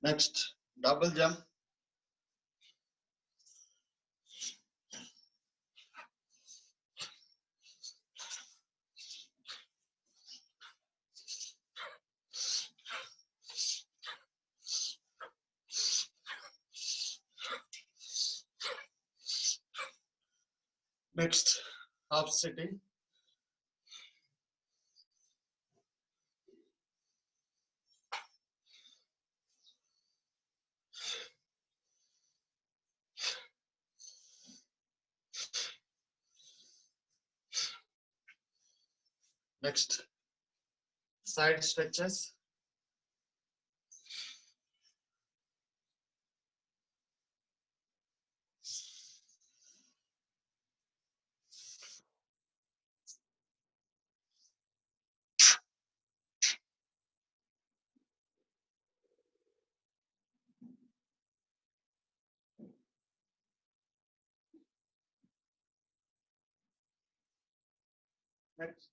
Next, double jump. Next, half sitting. Next, side stretches. Next,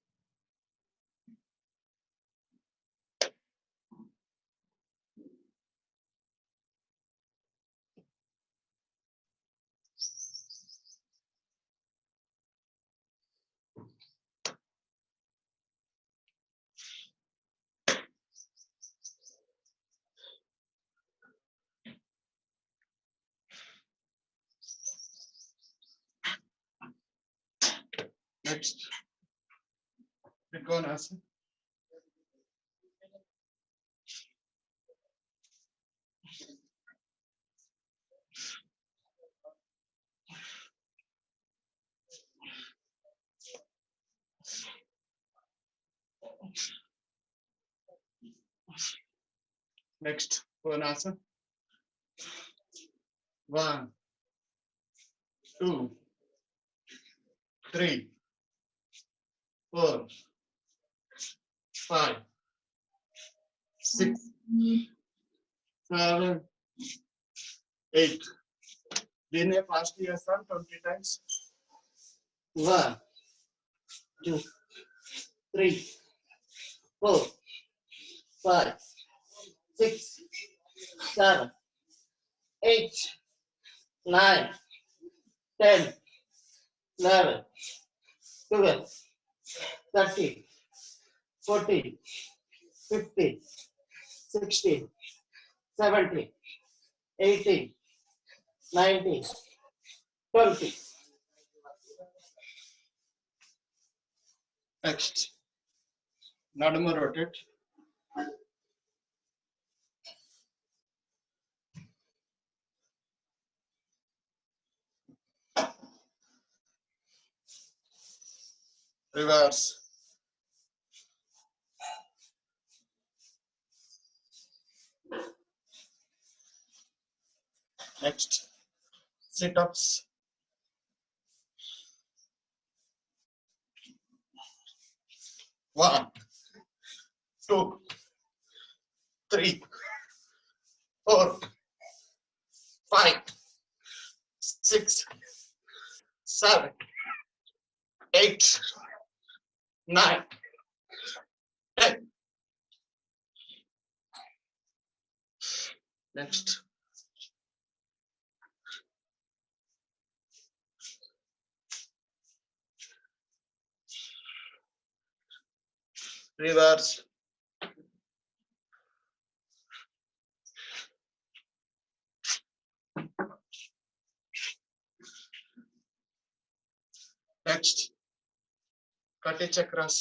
next, Trikonasana. Next, Konasana. 1, 2, 3, 4, 5, 6, 7, 8. Dine fast yesan 20 times. 1, 2, 3, 4, 5, 6, 7, 8, 9, 10, 11, 12, 13, 14, 15, 16, 17, 18, 19, 20. Next, Nadumu rotate. Reverse. Next, sit-ups. 1, 2, 3, 4, 5, 6, 7, 8, 9, 10. Next, reverse. Next, Kati chakras.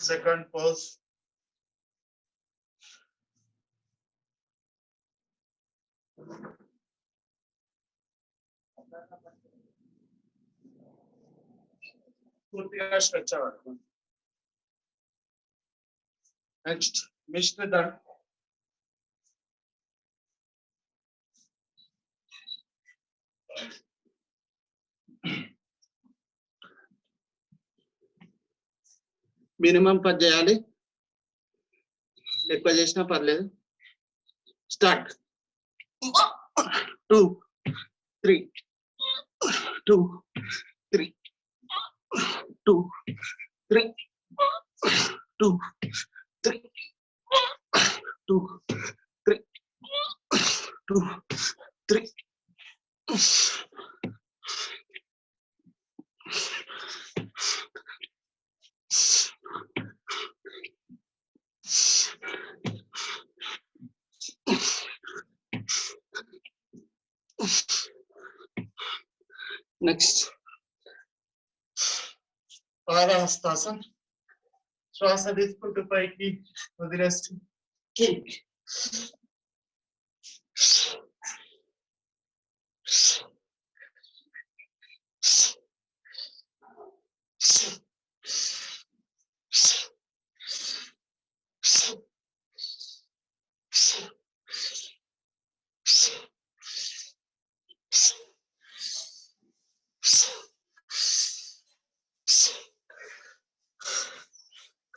Second pose. పూర్తిగా stretch అవ్వాలి. Next మిశ్ర Dand. Minimum 10 చేయాలి, ఎక్కువ చేసినా పర్లేదు. Start. 2, 3, 2, 3, 2, 3, 2, 3, 2, 3, 2, 3. Next. Padahastasan. శ్వాస తీసుకుంటూ పైకి వదిలేస్తూ కిక్.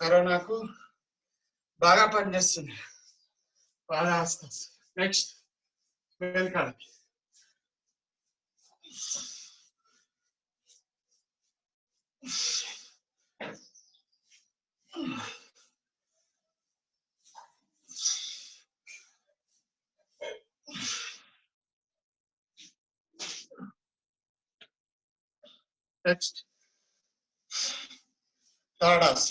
కరోనాకు బాగా పనిచేస్తుంది పాదహస్తాసన్. నెక్స్ట్ వెనకాలకి. Next, Tadas.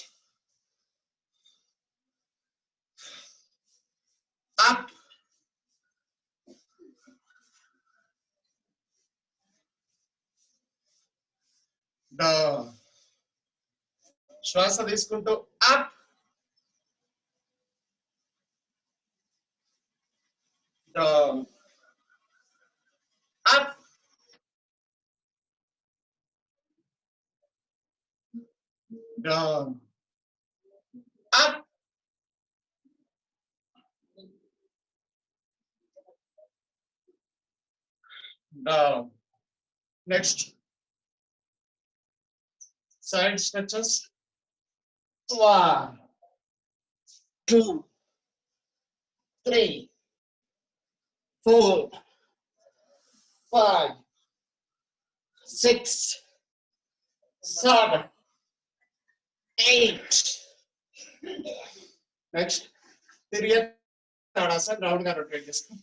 Up. Down. శ్వాస తీసుకుంటూ up. Down. Up. Down. Up. Down. Next. Side stretches. 1, 2, 3, 4, 5, 6, 7, 8. Next. తిరిగే తాడాసన్ రౌండ్ గా రొటేట్ చేసుకో.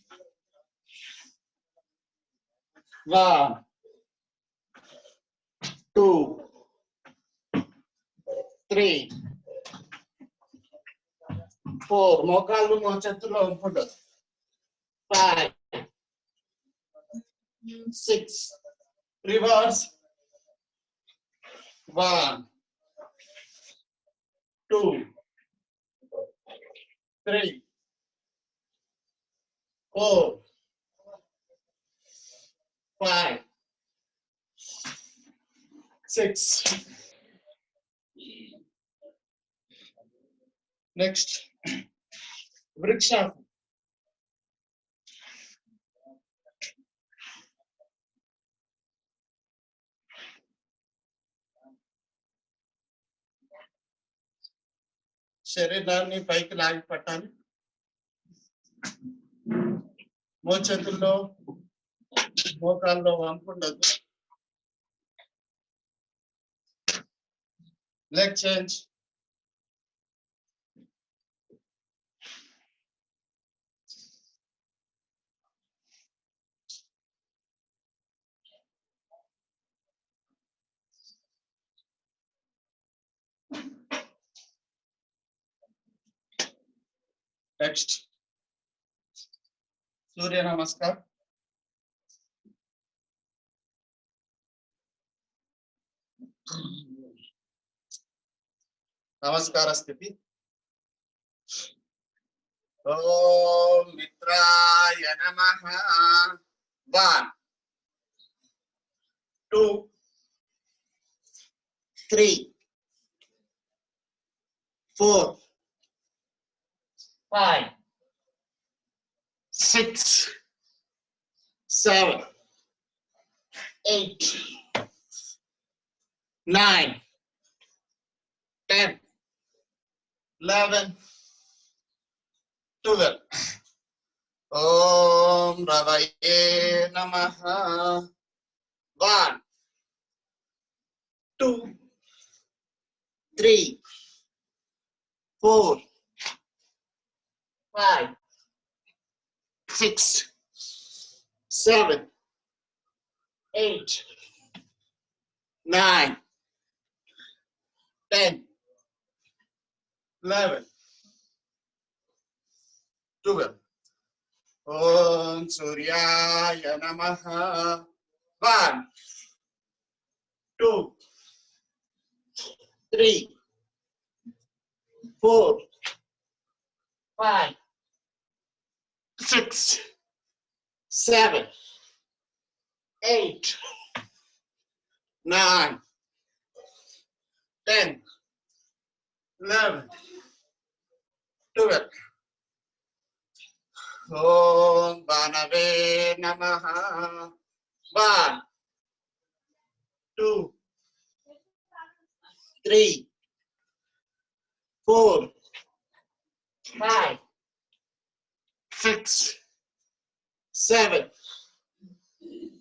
1, 2, 3, 4. మోకాళ్ళు మోచేతుల్లో ఉంపుండదు. 5, 6. రివర్స్. 1, 2, 3, 4, 5, 6. Next, Vrikshasana. శరీరాన్ని పైకి లాగి పట్టాలి. మోచేతుల్లో మోకాల్లో వంపు ఉండదు. Leg change. నెక్స్ట్ సూర్య నమస్కార్. నమస్కార స్థితి. ఓం మిత్రాయ నమః. 1, 2, 3, 4, 5, 6, 7, 8, 9, 10, 11, 12. Om Ravaye Namaha. 1, 2, 3, 4, 5, 6, 7, 8, 9, 10, 11, 12. Om Suryaya Namaha. 1, 2, 3, 4, 5, 6, 7, 8, 9, 10, 11, 12. Om Banave Namaha. 1, 2, 3, 4, 5, 6, 7,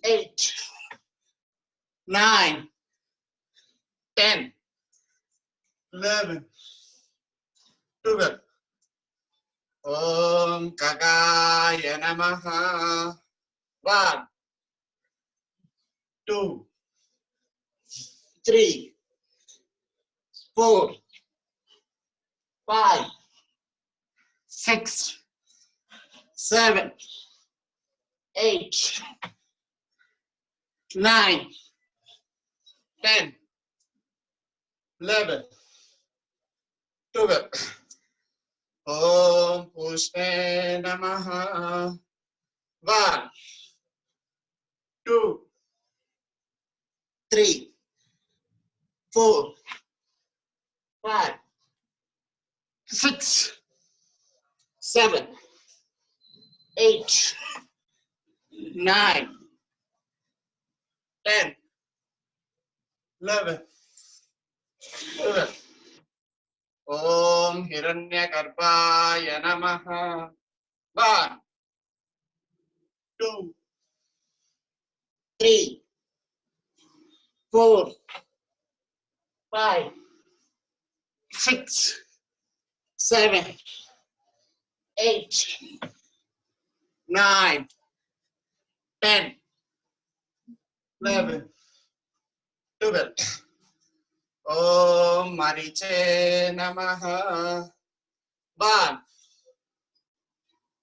8, 9, 10, 11, 12. Om Kagaya Namaha. 1, 2, 3, 4, 5, 6, 7, 8, 9, 10, 11, 12. Om Pushpe Namaha. 1, 2, 3, 4, 5, 6, 7, 8, 9, 10, 11, 12. Om Hiranyagarbhaya Namaha. 1, 2, 3, 4, 5, 6, 7, 8, 9, 10, 11, 12. Om Mariche Namaha. 1,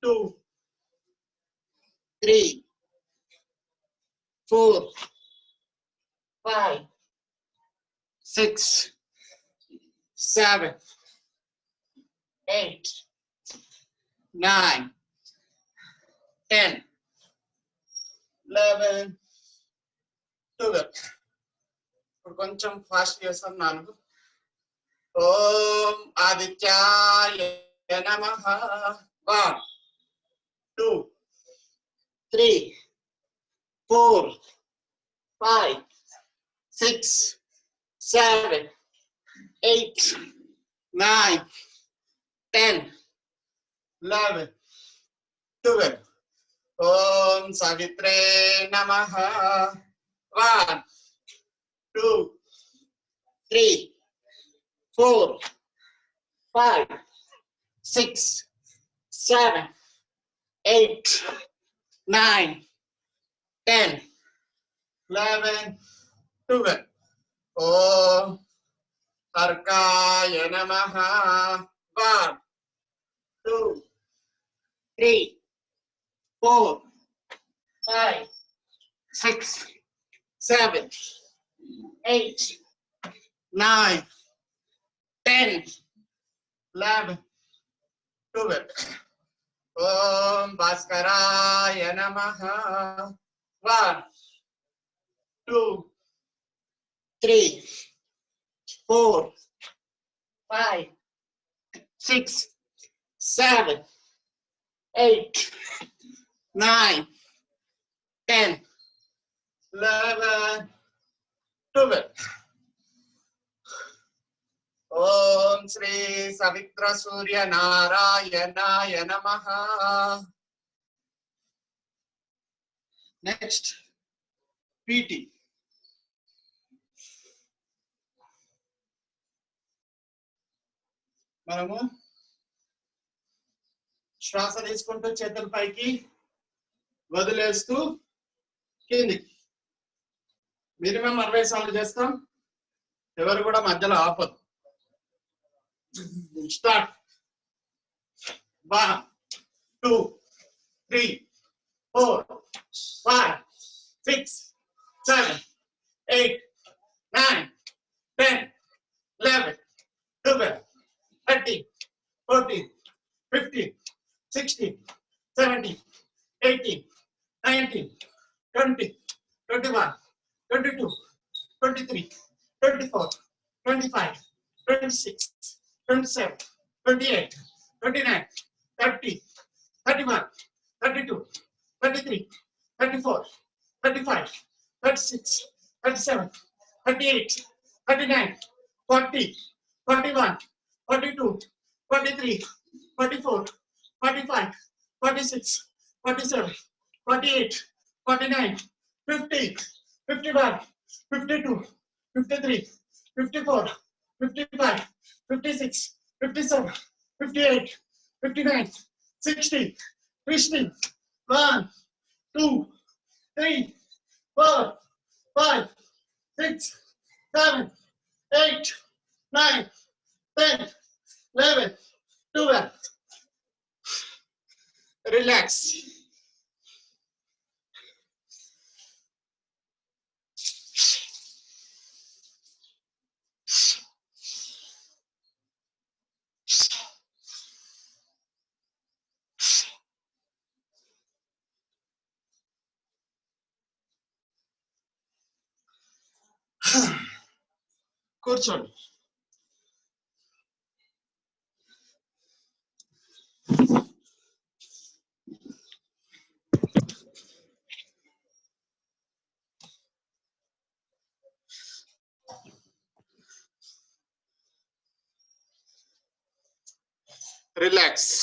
2, 3, 4, 5, 6, 7, 8, 9, 10, 11, 12. ఇప్పుడు కొంచెం ఫాస్ట్ చేస్తున్నాను. ఓం ఆదిత్యాయ నమః. 1, 2, 3, 4, 5, 6, 7, 8, 9, 10, 11, 12. Om Savitre Namaha. 1, 2, 3, 4, 5, 6, 7, 8, 9, 10, 11, 12. Om Arkaya Namaha. 1, 2, 3, 4, 5, 6, 7, 8, 9, 10, 11, 12. Om Bhaskaraya Namaha. 1, 2, 3, 4, 5, 6, 7, 8, 9, 10, 11, 12. Om Sri Savitra Surya Narayana Namaha. Next PT. మనము శ్వాస తీసుకుంటూ చేతుల పైకి వదిలేస్తూ కిందికి మినిమం 60 సార్లు చేస్తాం. ఎవరు కూడా మధ్యలో ఆపదు. స్టార్ట్. 1 2 3 4 5 6 7 8 9 10 11 12 13 14 15 16 17 18 19 20 21 22 23 24 25 26 27 28 29 30 31 32 33 34 35 36 37 38 39 40 41 42 43 44 45 46 47 48 49 50 51 52 53 54 55 56 57 58 59 60 60 1 2 3 4 5 6 7 8 9 10 11 12. Relax. కూర్చోండి. రిలాక్స్.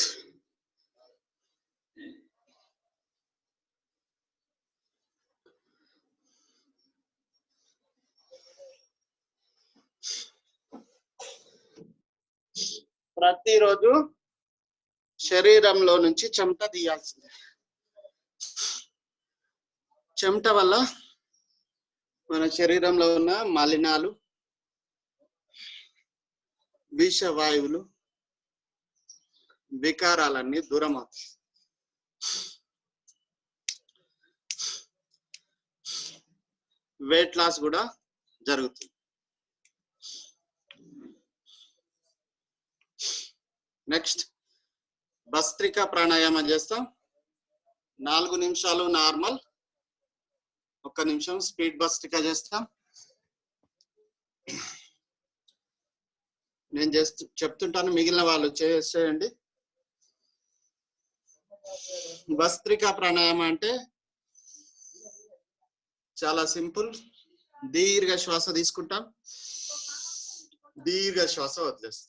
ప్రతిరోజు శరీరంలో నుంచి చెమట తీయాల్సిందే. చెమట వల్ల మన శరీరంలో ఉన్న మలినాలు, విషవాయువులు, వికారాలన్నీ దూరం అవుతాయి. వెయిట్ లాస్ కూడా జరుగుతుంది. నెక్స్ట్ భస్త్రికా ప్రాణాయామం చేస్తాం. 4 నిమిషాలు నార్మల్, 1 నిమిషం స్పీడ్ భస్త్రిక చేస్తాం. నేను చెప్తుంటాను, మిగిలిన వాళ్ళు చేయండి. భస్త్రికా ప్రాణాయామం అంటే చాలా సింపుల్. దీర్ఘ శ్వాస తీసుకుంటాం, దీర్ఘ శ్వాస వదిలేస్తాం.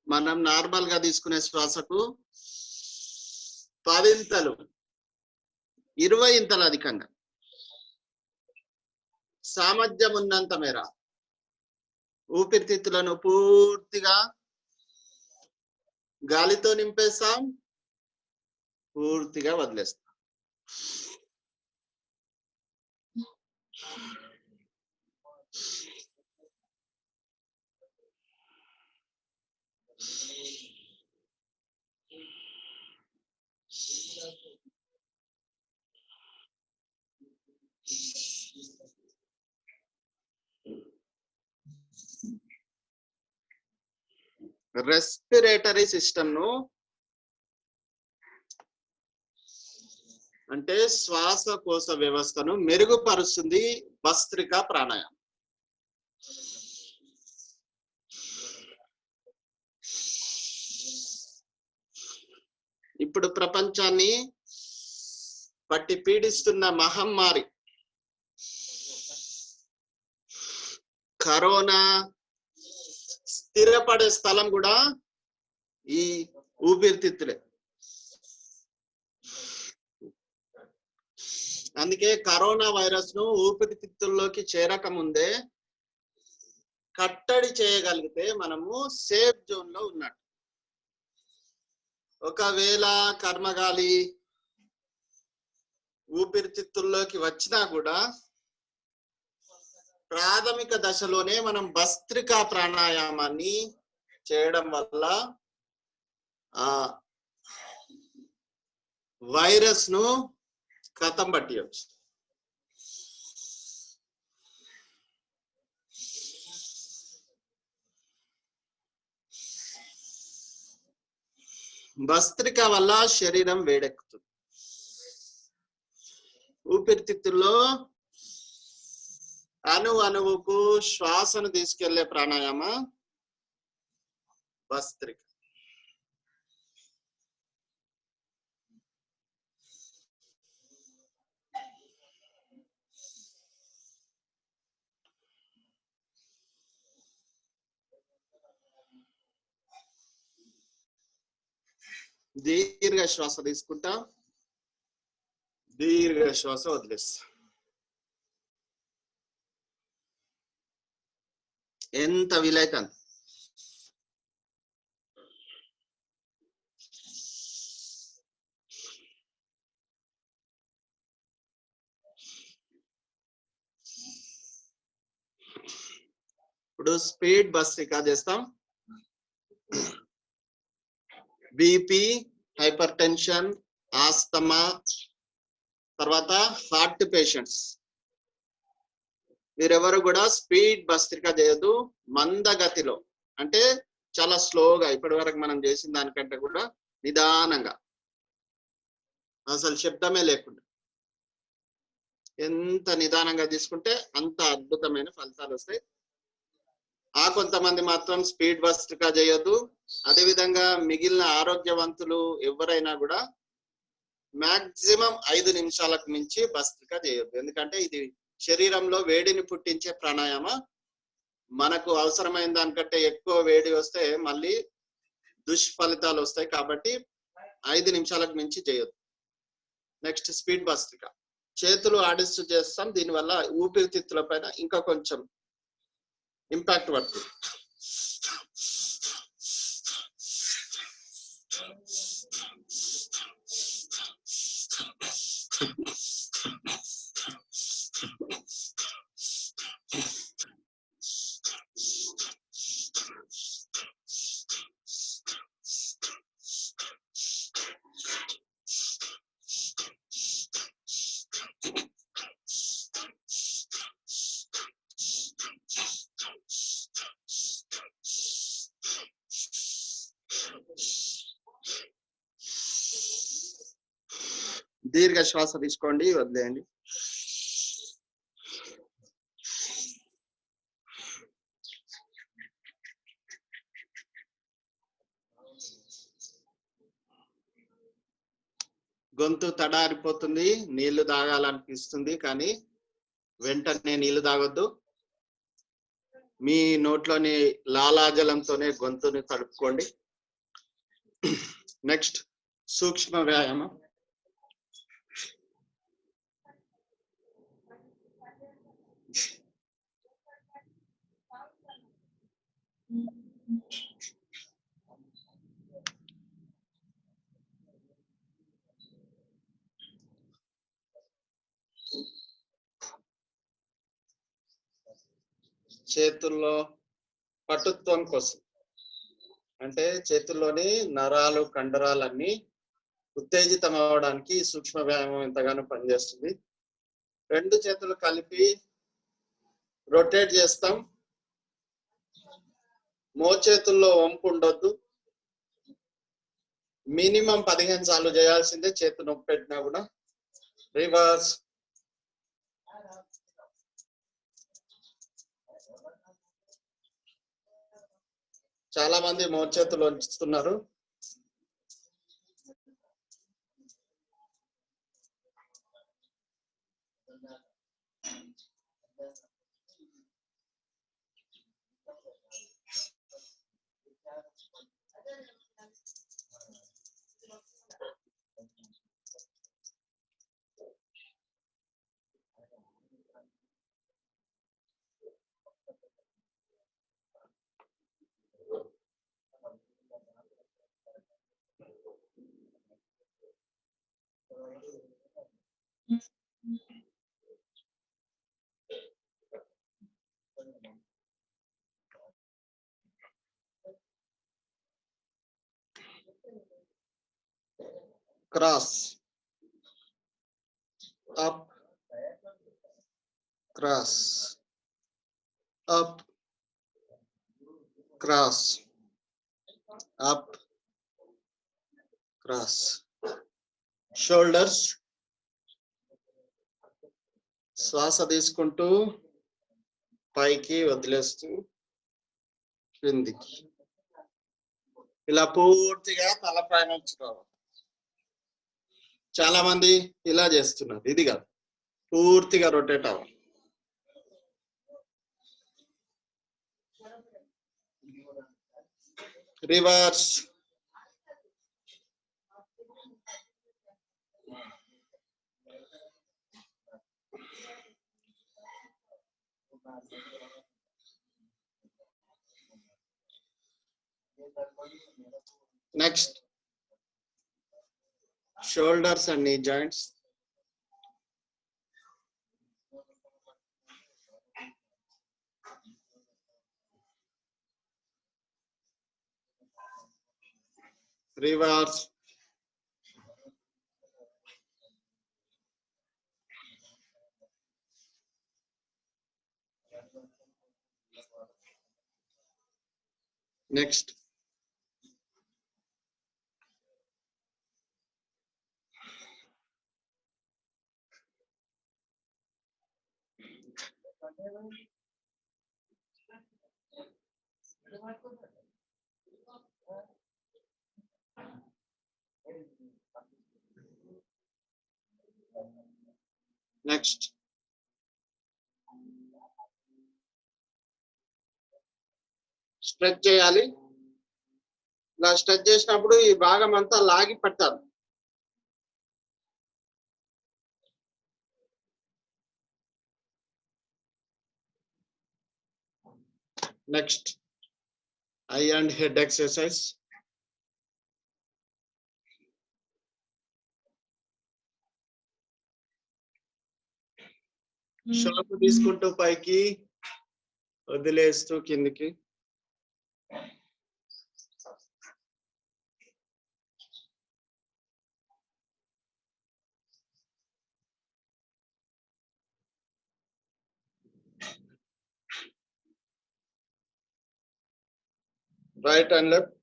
మనం నార్మల్ గా తీసుకునే శ్వాసకు 10 ఇంతలు 20 ఇంతలు అధికంగా సామర్థ్యం ఉన్నంత మేర ఊపిరితిత్తులను పూర్తిగా గాలితో నింపేస్తాం, పూర్తిగా వదిలేస్తాం. రెస్పిరేటరీ సిస్టమ్ ను అంటే శ్వాసకోశ వ్యవస్థను మెరుగుపరుస్తుంది భస్త్రికా ప్రాణాయామం. ఇప్పుడు ప్రపంచాన్ని పట్టి పీడిస్తున్న మహమ్మారి కరోనా స్థిరపడే స్థలం కూడా ఈ ఊపిరితిత్తులే. అందుకే కరోనా వైరస్ ను ఊపిరితిత్తుల్లోకి చేరక ముందే కట్టడి చేయగలిగితే మనము సేఫ్ జోన్ లో ఉన్నట్టు. ఒకవేళ కర్మగాలి ఊపిరితిత్తుల్లోకి వచ్చినా కూడా ప్రాథమిక దశలోనే మనం భస్త్రికా ప్రాణాయామాన్ని చేయడం వల్ల ఆ వైరస్ ను కథం పట్టియచ్చు. భస్త్రిక వల్ల శరీరం వేడెక్కుతుంది. ఊపిరితిత్తుల్లో అణువుకు శ్వాసను తీసుకెళ్లే ప్రాణాయామ భస్త్రిక. దీర్ఘ శ్వాస తీసుకుంటా, దీర్ఘ శ్వాస వదిలేస్తా. ఎంత వీలైతే అంత. ఇప్పుడు స్పీడ్ భస్త్రిక చేస్తాం. బీపీ, హైపర్ టెన్షన్, ఆస్తమా, తర్వాత హార్ట్ పేషెంట్స్ వీరెవరు కూడా స్పీడ్ భస్త్రిక చేయదు. మందగతిలో అంటే చాలా స్లోగా, ఇప్పటి వరకు మనం చేసిన దానికంటే కూడా నిదానంగా, అసలు శబ్దమే లేకుండా ఎంత నిదానంగా తీసుకుంటే అంత అద్భుతమైన ఫలితాలు వస్తాయి. కొంతమంది మాత్రం స్పీడ్ భస్త్రిక చేయొద్దు. అదేవిధంగా మిగిలిన ఆరోగ్యవంతులు ఎవరైనా కూడా మాక్సిమం 5 నిమిషాలకు మించి భస్త్రిక చేయొద్దు. ఎందుకంటే ఇది శరీరంలో వేడిని పుట్టించే ప్రాణాయామ. మనకు అవసరమైన దానికంటే ఎక్కువ వేడి వస్తే మళ్ళీ దుష్ఫలితాలు వస్తాయి. కాబట్టి 5 నిమిషాలకు మించి చేయొద్దు. Next speed bhastrika. చేతులు ఆడిస్తూ చేస్తాం. దీనివల్ల ఊపిరితిత్తుల పైన ఇంకా కొంచెం ఇంపాక్ట్ పడుతుంది. దీర్ఘ శ్వాస తీసుకోండి, వదిలేయండి. గొంతు తడారిపోతుంది, నీళ్లు తాగాలనిపిస్తుంది, కానీ వెంటనే నీళ్లు తాగొద్దు. మీ నోట్లోని లాలాజలంతోనే గొంతుని తడుపుకోండి. నెక్స్ట్ సూక్ష్మ వ్యాయామం. చేతుల్లో పటుత్వం కోసం, అంటే చేతుల్లోని నరాలు కండరాలన్నీ ఉత్తేజితం అవడానికి సూక్ష్మ వ్యాయామం ఎంతగానో పనిచేస్తుంది. 2 చేతులు కలిపి రొటేట్ చేస్తాం. మోచేతుల్లో వంపు ఉండొద్దు. మినిమం 15 సార్లు చేయాల్సిందే. చేతు నొప్పి పెట్టినా కూడా. రివర్స్. చాలా మంది మోచేతులు వంచుతున్నారు. Cross, up, cross, up, cross, up, cross. Shoulders, శ్వాస తీసుకుంటూ పైకి వదిలేస్తూ క్రిందికి. ఇలా పూర్తిగా తల పైన ఉంచుకోవాలి. చాలా మంది ఇలా చేస్తున్నారు, ఇది కాదు, పూర్తిగా రొటేట్ అవ్వాలి. Reverse, next shoulders and knee joints. Reverse, next next stretch చేయాలి. ఇలా స్ట్రెచ్ చేసినప్పుడు ఈ భాగం అంతా లాగి పట్టాలి. Next I and head exercise. శ్వాస తీసుకుంటూ పైకి వదిలేస్తూ కిందికి. Right and left.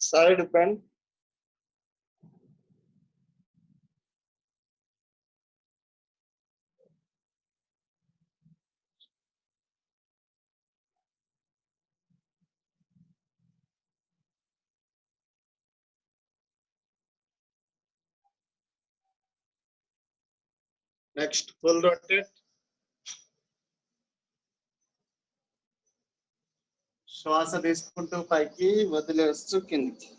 Side bend. Next, full rotate. శ్వాస తీసుకుంటూ పైకి వదిలేస్తూ కిందికి.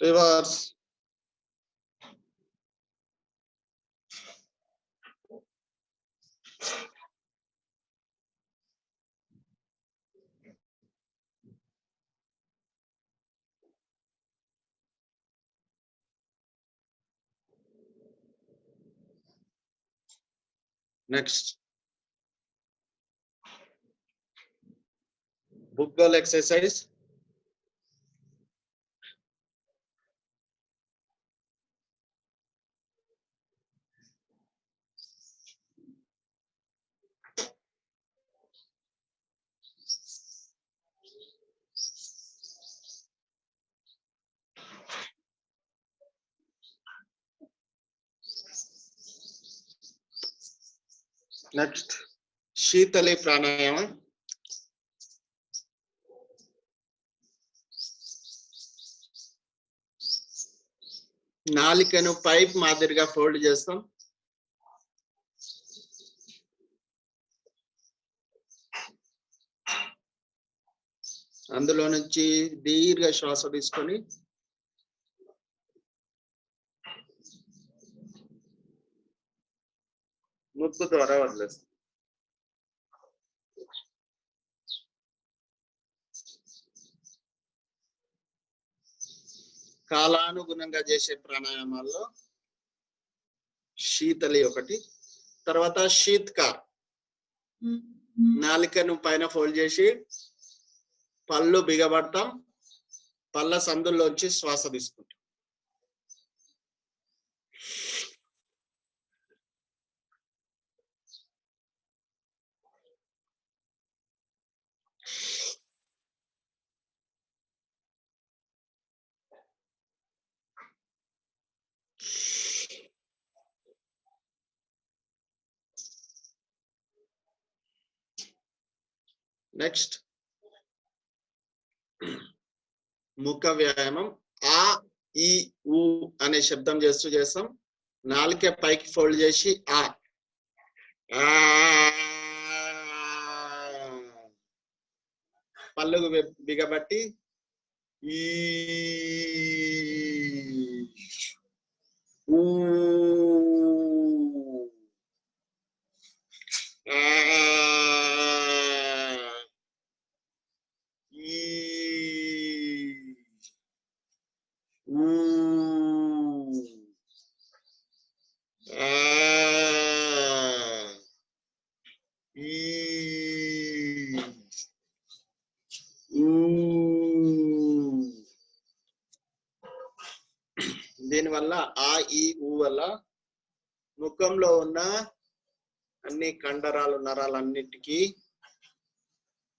Reverse. Next, Buggle exercise. Next, Shitali pranayama. నాలికను పైప్ మాదిరిగా ఫోల్డ్ చేస్తాం. అందులో నుంచి దీర్ఘ శ్వాస తీసుకొని ముక్కు ద్వారా వదిలేస్తాం. కాలానుగుణంగా చేసే ప్రాణాయామాల్లో శీతలి ఒకటి, తర్వాత శీత్కార్. నాలికను పైన ఫోల్డ్ చేసి పళ్ళు బిగబడతాం, పళ్ళ సందుల్లోంచి శ్వాస తీసుకుంటాం. నెక్స్ట్ ముఖ వ్యాయామం. ఆ ఈ ఊ అనే శబ్దం చేస్తూ చేస్తాం. నాలుక పైకి ఫోల్డ్ చేసి ఆ పళ్ళు బిగబట్టి ఈ ఊ దీనివల్ల ఆ ఈ ఊ వల్ల ముఖంలో ఉన్న అన్ని కండరాలు నరాలన్నిటికీ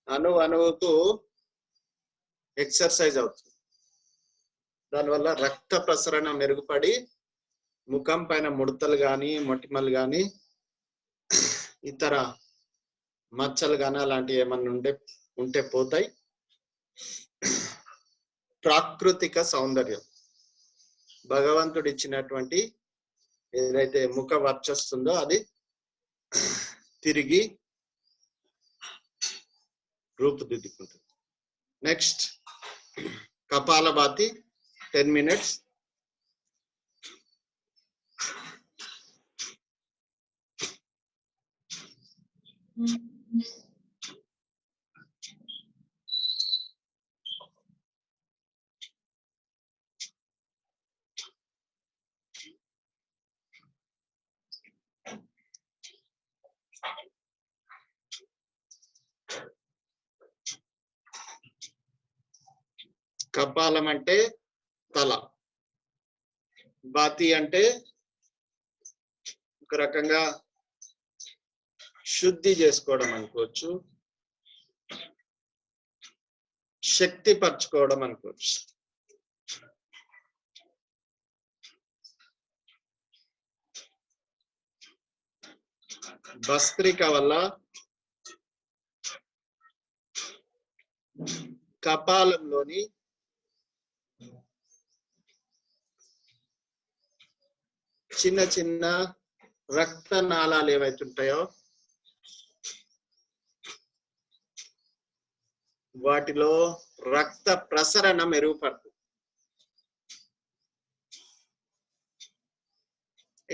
అణువుకు ఎక్సర్సైజ్ అవుతుంది. దానివల్ల రక్త ప్రసరణ మెరుగుపడి ముఖం పైన ముడతలు కానీ మొటిమలు కానీ ఇతర మచ్చలు కానీ అలాంటివి ఏమన్నా ఉంటే పోతాయి. ప్రాకృతిక సౌందర్యం, భగవంతుడు ఇచ్చినటువంటి ఏదైతే ముఖ వర్చస్తుందో అది తిరిగి రూపుదిద్దుకుంటుంది. Next kapalbhati 10 minutes. కపాలం అంటే తల, బాతి అంటే ఒక రకంగా శుద్ధి చేసుకోవడం అనుకోవచ్చు, శక్తి పరచుకోవడం అనుకోవచ్చు. భస్త్రిక వల్ల కపాలంలోని చిన్న చిన్న రక్త నాళాలు ఏవైతే ఉంటాయో వాటిలో రక్త ప్రసరణ మెరుగుపడుతుంది.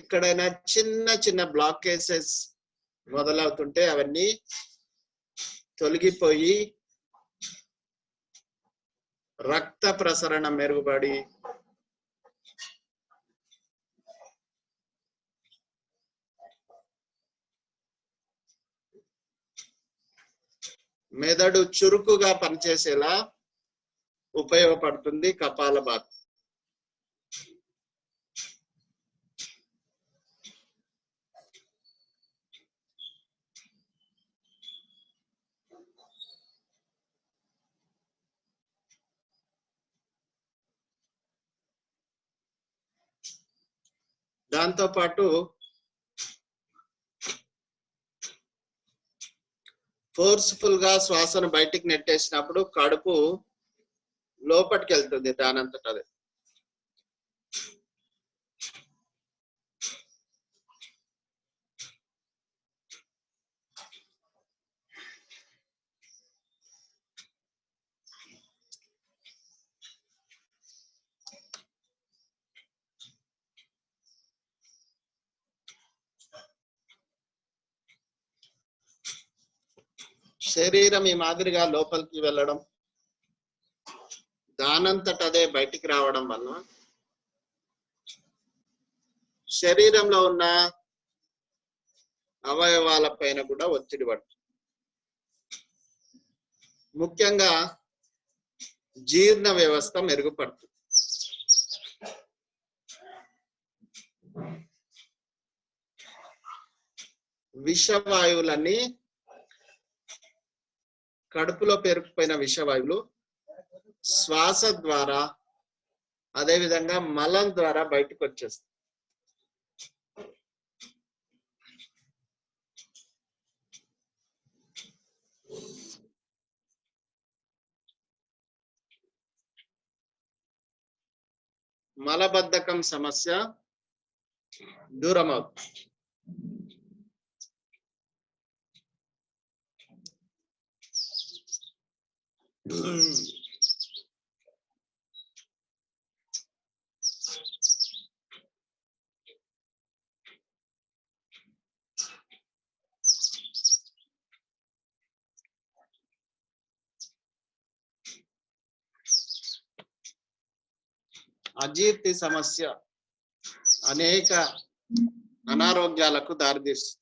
ఎక్కడైనా చిన్న చిన్న బ్లాకేజెస్ మొదలవుతుంటే అవన్నీ తొలగిపోయి రక్త ప్రసరణ మెరుగుపడి మెదడు చురుకుగా పనిచేసేలా ఉపయోగపడుతుంది కపాలభాతి. దాంతో పాటు ఫోర్స్ఫుల్ గా శ్వాసను బయటికి నెట్టేసినప్పుడు కడుపు లోపలికి వెళ్తుంది దానంతట అదే. శరీరం ఈ మాదిరిగా లోపలికి వెళ్ళడం, దానంతట అదే బయటికి రావడం వల్ల శరీరంలో ఉన్న అవయవాల పైన కూడా ఒత్తిడి పడుతుంది. ముఖ్యంగా జీర్ణ వ్యవస్థ మెరుగుపడుతుంది. విషవాయువులన్నీ, కడుపులో పేరుకుపోయిన విషవాయువులు శ్వాస ద్వారా, అదే విధంగా మలం ద్వారా బయటకు వచ్చేస్తాయి. మలబద్ధకం సమస్య దూరం అవుతుంది. అజీర్తి సమస్య అనేక అనారోగ్యాలకు దారితీస్తుంది.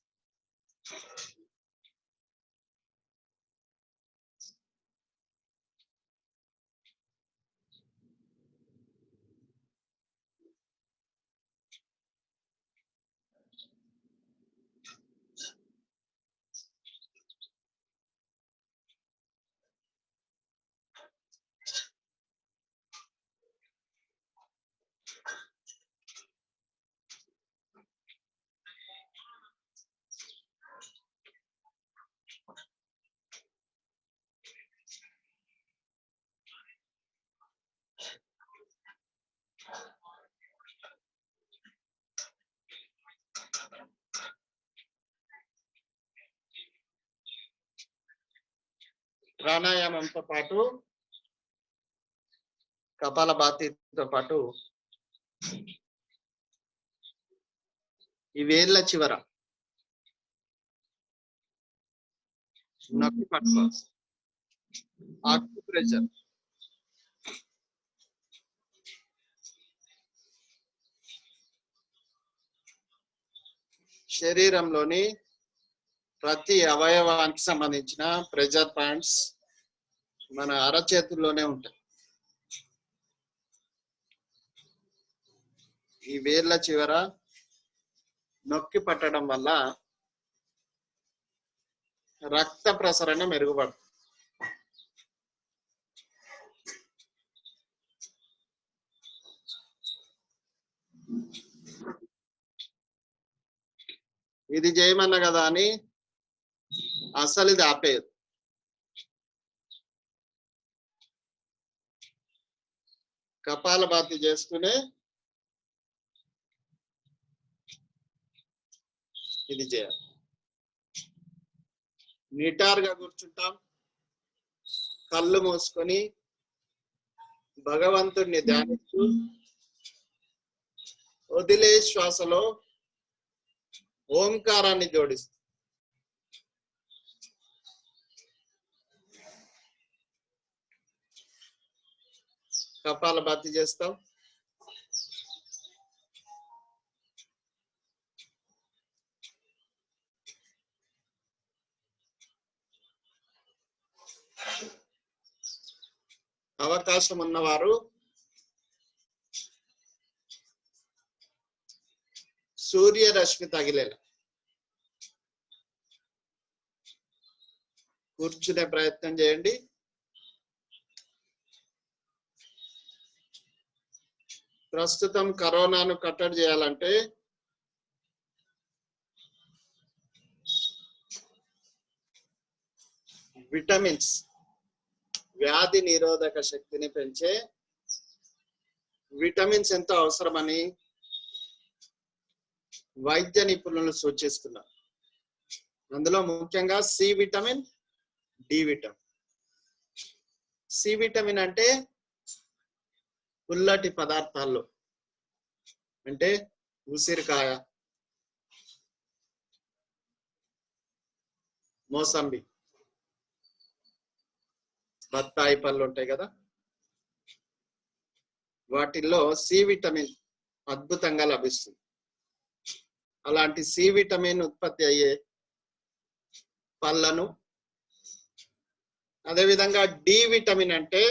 ప్రాణాయామంతో పాటు, కపాలభాతితో పాటు ఈ వేళ్ళ చివర నొక్కి పట్టుకోవాలి. ఆక్యుప్రెషర్ శరీరంలోని ప్రతి అవయవానికి సంబంధించిన ప్రెజర్ పాయింట్స్ మన అరచేతుల్లోనే ఉంటాయి. ఈ వేళ్ళ చివర నొక్కి పట్టడం వల్ల రక్త ప్రసరణ మెరుగుపడుతుంది. ఇది చేయమన్నా కదా అని అసలు ఇది ఆపేయదు. కపాలభాతి చేస్తూనే ఇది చేయాలి. నిటారుగా కూర్చుంటాం, కళ్ళు మూసుకొని భగవంతుడిని ధ్యానిస్తూ వదిలే శ్వాసలో ఓంకారాన్ని జోడిస్తాం. కపాలభాతి చేస్తాం. అవకాశం ఉన్నవారు సూర్యరశ్మి తగిలేలా కూర్చునే ప్రయత్నం చేయండి. ప్రస్తుతం కరోనాను కట్టడి చేయాలంటే విటమిన్స్, వ్యాధి నిరోధక శక్తిని పెంచే విటమిన్స్ ఎంతో అవసరమని వైద్య నిపుణులు సూచిస్తున్నారు. అందులో ముఖ్యంగా C vitamin, D vitamin. C vitamin అంటే పుల్లటి పదార్థాల్లో, అంటే ఉసిరికాయ, మోసంబి, బత్తాయి పళ్ళు ఉంటాయి కదా, వాటిల్లో సి విటమిన్ అద్భుతంగా లభిస్తుంది. అలాంటి సి విటమిన్ ఉత్పత్తి అయ్యే పళ్ళను, అదేవిధంగా డి విటమిన్ అంటే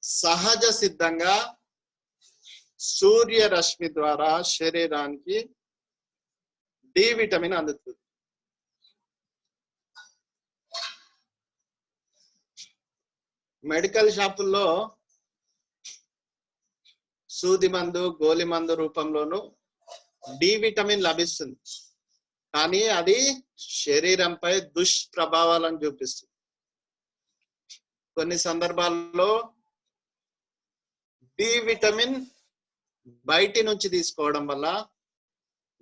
సహజ సిద్ధంగా సూర్యరశ్మి ద్వారా శరీరానికి డి విటమిన్ అందుతుంది. మెడికల్ షాపుల్లో సూది మందు, గోలి మందు రూపంలోనూ డి విటమిన్ లభిస్తుంది, కానీ అది శరీరంపై దుష్ప్రభావాలను చూపిస్తుంది. కొన్ని సందర్భాల్లో డి విటమిన్ బయటి నుంచి తీసుకోవడం వల్ల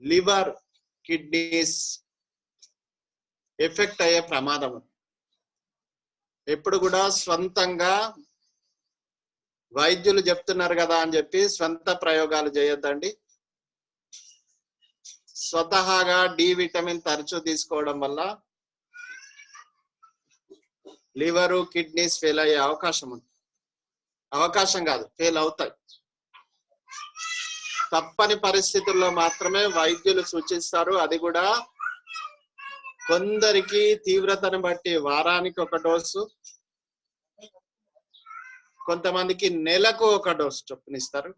లివర్, కిడ్నీస్ ఎఫెక్ట్ అయ్యే ప్రమాదం ఉంది. ఎప్పుడు కూడా స్వంతంగా వైద్యులు చెప్తున్నారు కదా అని చెప్పి స్వంత ప్రయోగాలు చేయొద్దండి. స్వతహాగా డి విటమిన్ తరచూ తీసుకోవడం వల్ల లివరు, కిడ్నీస్ ఫెయిల్ అయ్యే అవకాశం ఉంది. అవకాశం కాదు, ఫెయిల్ అవుతాయి. తప్పని పరిస్థితుల్లో మాత్రమే వైద్యులు సూచిస్తారు. అది కూడా కొందరికి తీవ్రతను బట్టి వారానికి ఒక డోసు, కొంతమందికి నెలకు ఒక డోసు చొప్పునిస్తారు.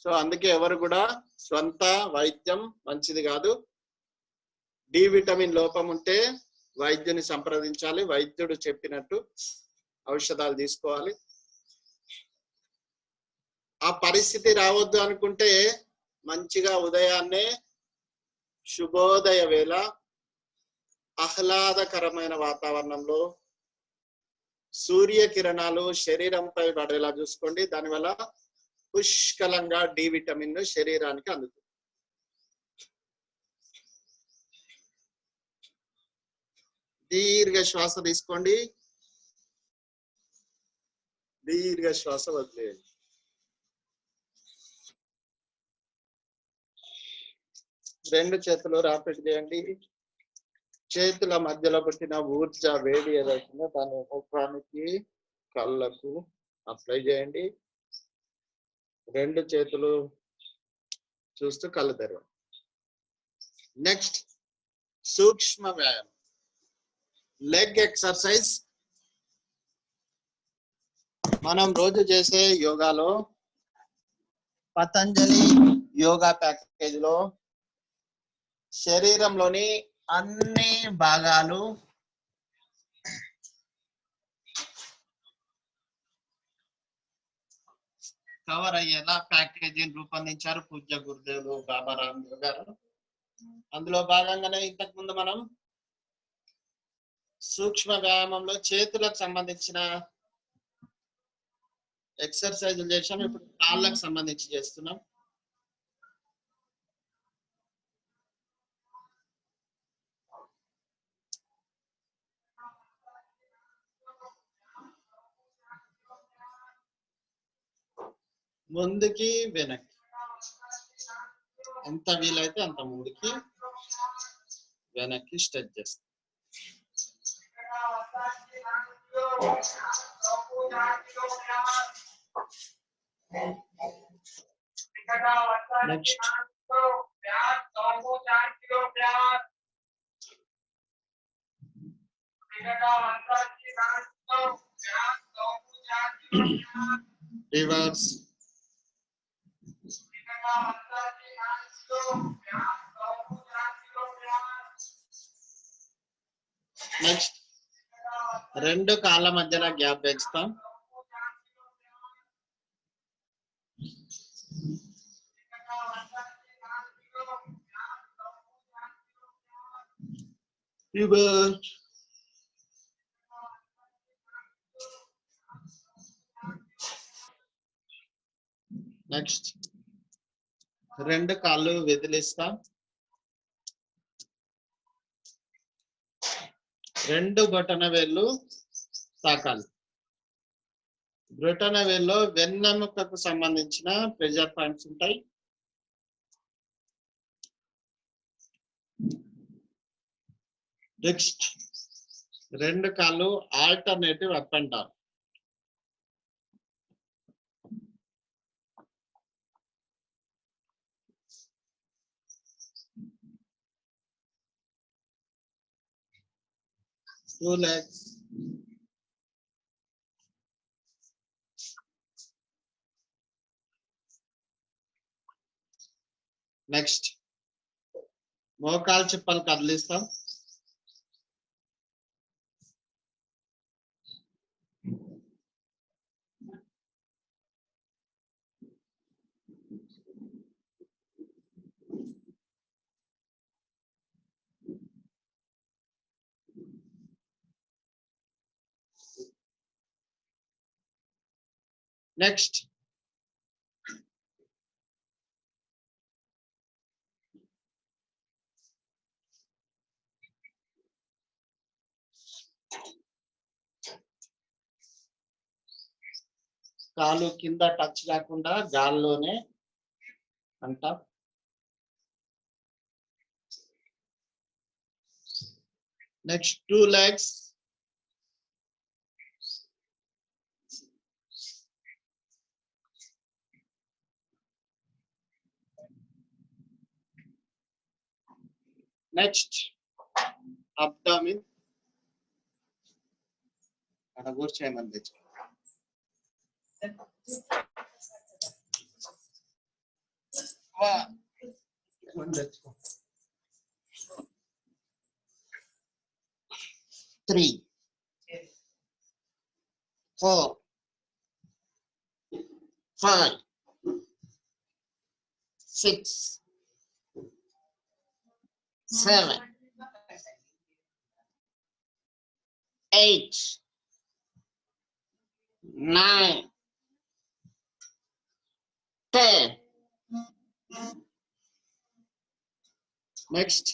సో అందుకే ఎవరు కూడా స్వంత వైద్యం మంచిది కాదు. డి విటమిన్ లోపం ఉంటే వైద్యుని సంప్రదించాలి. వైద్యుడు చెప్పినట్టు ఔషధాలు తీసుకోవాలి. ఆ పరిస్థితి రావద్దు అనుకుంటే మంచిగా ఉదయాన్నే శుభోదయ వేళ ఆహ్లాదకరమైన వాతావరణంలో సూర్యకిరణాలు శరీరంపై పడేలా చూసుకోండి. దానివల్ల పుష్కలంగా డి విటమిన్ శరీరానికి అందుతుంది. దీర్ఘ శ్వాస తీసుకోండి, దీర్ఘ శ్వాస వదిలేయండి. రెండు చేతులు రాపిడి చేయండి. చేతుల మధ్యలో పుట్టిన ఊర్జ వేడి ఏదైతుందో దాన్ని ముఖానికి, కళ్ళకు అప్లై చేయండి. రెండు చేతులు చూస్తూ కళ్ళు తెరవండి. నెక్స్ట్ సూక్ష్మ వ్యాయామం, లెగ్ ఎక్సర్సైజ్. మనం రోజు చేసే యోగాలో పతంజలి యోగా ప్యాకేజ్ లో శరీరంలోని అన్ని భాగాలు కవర్ అయ్యేలా ప్యాకేజీని రూపొందించారు పూజ్య గురుదేవులు బాబా రామ్దేవ్ గారు. అందులో భాగంగానే ఇంతకు ముందు మనం సూక్ష్మ వ్యాయామంలో చేతులకు సంబంధించిన ఎక్సర్సైజులు చేసాం. ఇప్పుడు కాళ్ళకు సంబంధించి చేస్తున్నాం. ముందుకి వెనక్కి ఎంత వీలైతే అంత ముందుకి వెనక్కి స్ట్రెచ్ చేస్తాం. Next reverse. నెక్స్ట్ రెండు కాళ్ళ మధ్యలో గ్యాప్ పెంచుతాం. రివర్స్. నెక్స్ట్ రెండు కాళ్ళు విదిలిస్తాం. రెండు బొటన వేళ్ళు తాకాలి. బొటన వేల్లో వెన్నెముకకు సంబంధించిన ప్రెజర్ పాయింట్స్ ఉంటాయి. నెక్స్ట్ రెండు కాళ్ళు alternative up and down. Two legs. Next మోకాలు చిప్పలు కదిలిస్తాం. నెక్స్ట్ కాలు కింద టచ్ లేకుండా గాల్లోనే అంటాం. Next two legs. Next abdomen. అక్కడ కూర్చోమని తెచ్చు. Three, 4, 5, 6, 7, 8, 9, 10. నెక్స్ట్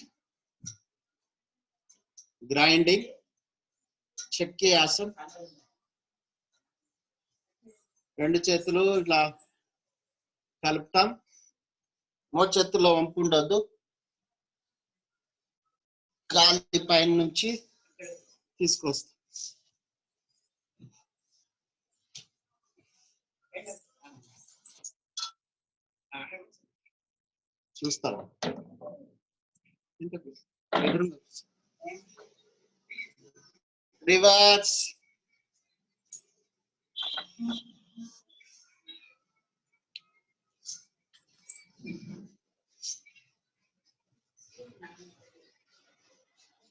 గ్రైండింగ్ చెక్కి ఆసన్. రెండు చేతులు ఇట్లా కలుపుతాం. మోచేతుల్లో వంపు ఉండొద్దు. కాలి పైన నుంచి తీసుకొస్తాం. చూస్తావా? రివర్స్.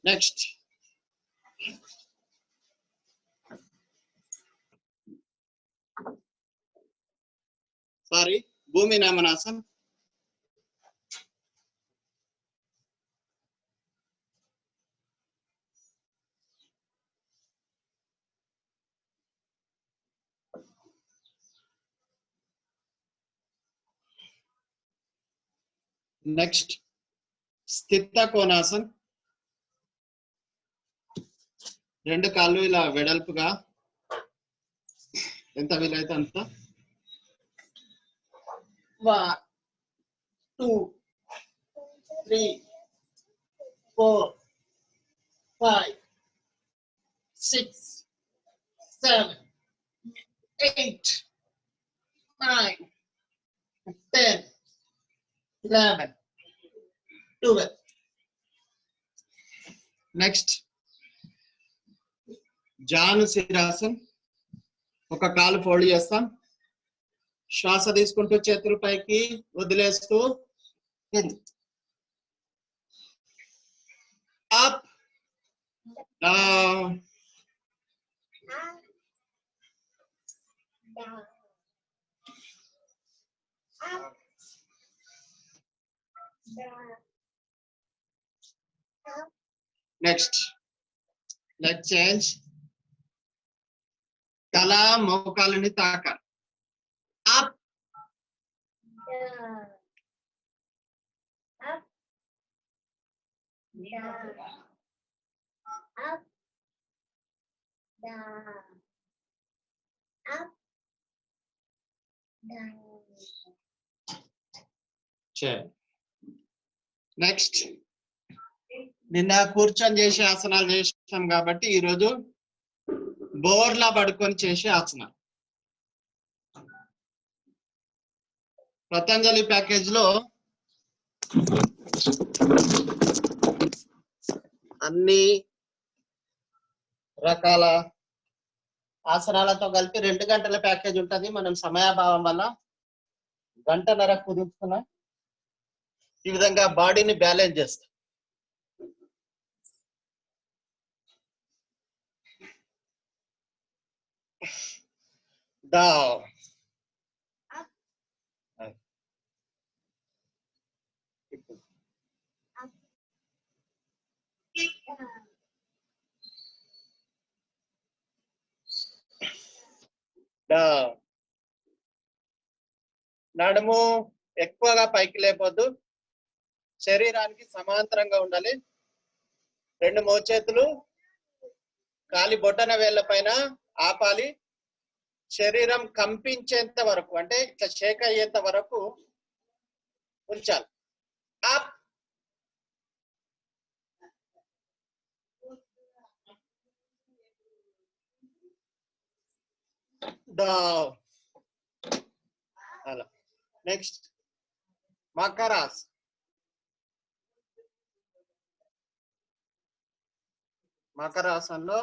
నెక్స్ట్ సారీ భూమి నమనాసన్. నెక్స్ట్ స్థిత కోణాసన్. రెండు కాళ్ళు ఇలా వెడల్పుగా ఎంత వీలైతే అంత. 1, 2, 3, 4, 5, 6, 7, 8, 9, 10, 11, 12. నెక్స్ట్ జాను శిరాసన్. ఒక కాలు ఫోల్డ్ చేస్తాం. శ్వాస తీసుకుంటూ చేతుల పైకి వదిలేస్తూ up down next leg change. తల మోకాలని తాకాలి. అప్ నెక్స్ట్ నిన్న కూర్చొని చేసే ఆసనాలు చేసాం కాబట్టి ఈరోజు బోర్లా పడుకొని చేసే ఆసనాలు. పతంజలి ప్యాకేజ్ లో అన్ని రకాల ఆసనాలతో కలిపి 2 గంటల ప్యాకేజ్ ఉంటది. మనం సమయాభావం వల్ల గంటన్నర కుదుర్చుకున్నాం. ఈ విధంగా బాడీని బ్యాలెన్స్ చేస్తాం. Down. Down. నడుము ఎక్కువగా పైకి లేపొద్దు. శరీరానికి సమాంతరంగా ఉండాలి. 2 మోచేతులు కాలి బొటన వేళ్ల పైన ఆపాలి. శరీరం కంపించేంత వరకు, అంటే ఇట్లా షేక్ అయ్యేంత వరకు ఉంచాలి. Up down. అలా. నెక్స్ట్ మకరాస్. మకరాసంలో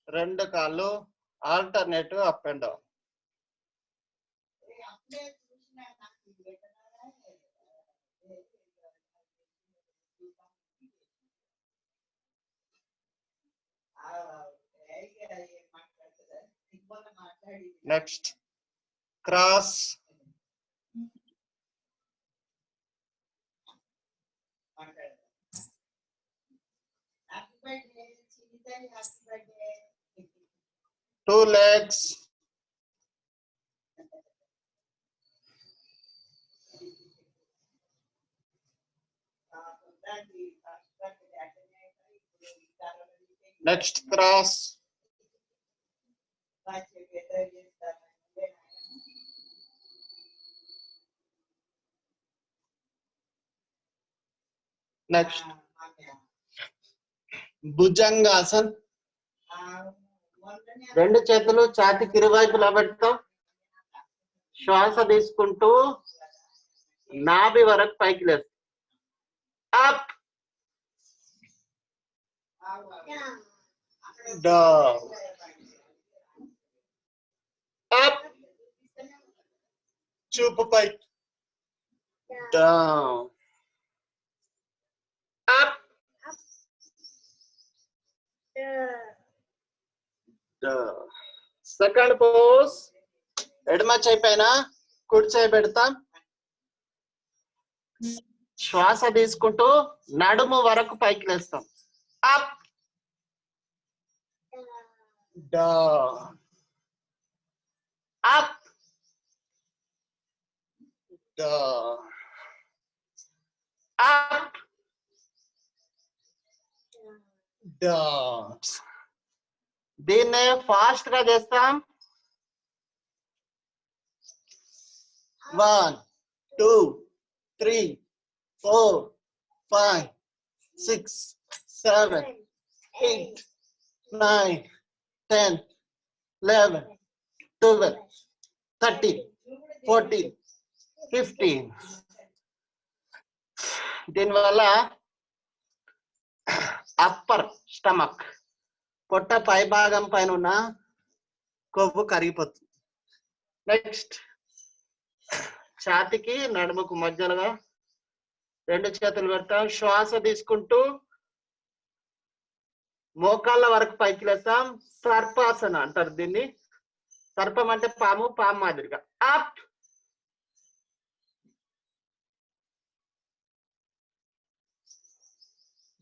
2 కాళ్ళు alternative up and down. Next cross. Two legs. Next cross. Next bhujangasan. 2 చేతులు ఛాతీకి ఇరువైపులా పెడతాం. శ్వాస తీసుకుంటూ నాభి వరకు పైకి లేస్తాం. Up down. అప్ చూపు పైకి. Down. Up down. Second pose. ఎడమ చేయి పైన కుడి చేయి పెడతాం. శ్వాస తీసుకుంటూ నడుము వరకు పైకి లేస్తాం. Up down. Up down. Up down. దీన్నే ఫాస్ట్ గా చేస్తాం. 1 2 3 4 5 6 7 8 9 10 11 12 13 14 15. దీనివల్ల అప్పర్ స్టమక్, పొట్ట పై భాగం పైన ఉన్న కొవ్వు కరిగిపోతుంది. నెక్స్ట్ ఛాతీకి నడుముకు మధ్యలో 2 చేతులు పెడతాం. శ్వాస తీసుకుంటూ మోకాళ్ళ వరకు పైకి లేస్తాం. సర్పాసన అంటారు దీన్ని. సర్పం అంటే పాము, పాము మాదిరిగా. Up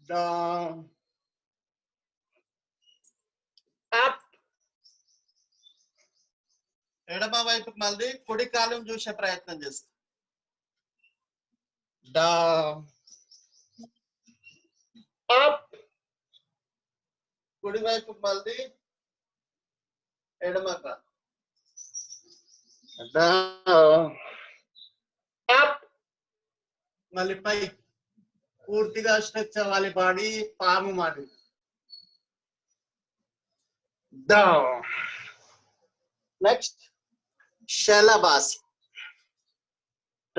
down. అప్. ఎడమ వైపుకి మళ్ళీ కుడి కాలం చూసే ప్రయత్నం చేస్తాం. డౌన్. అప్. కుడి వైపుకి మళ్ళీ ఎడమ కాలం. డౌన్. అప్. మళ్ళీ పై. పూర్తిగా స్ట్రెచ్ అవ్వాలి బాడీ పాము మాదిరి. డౌన్. నెక్స్ట్ శలభాస్.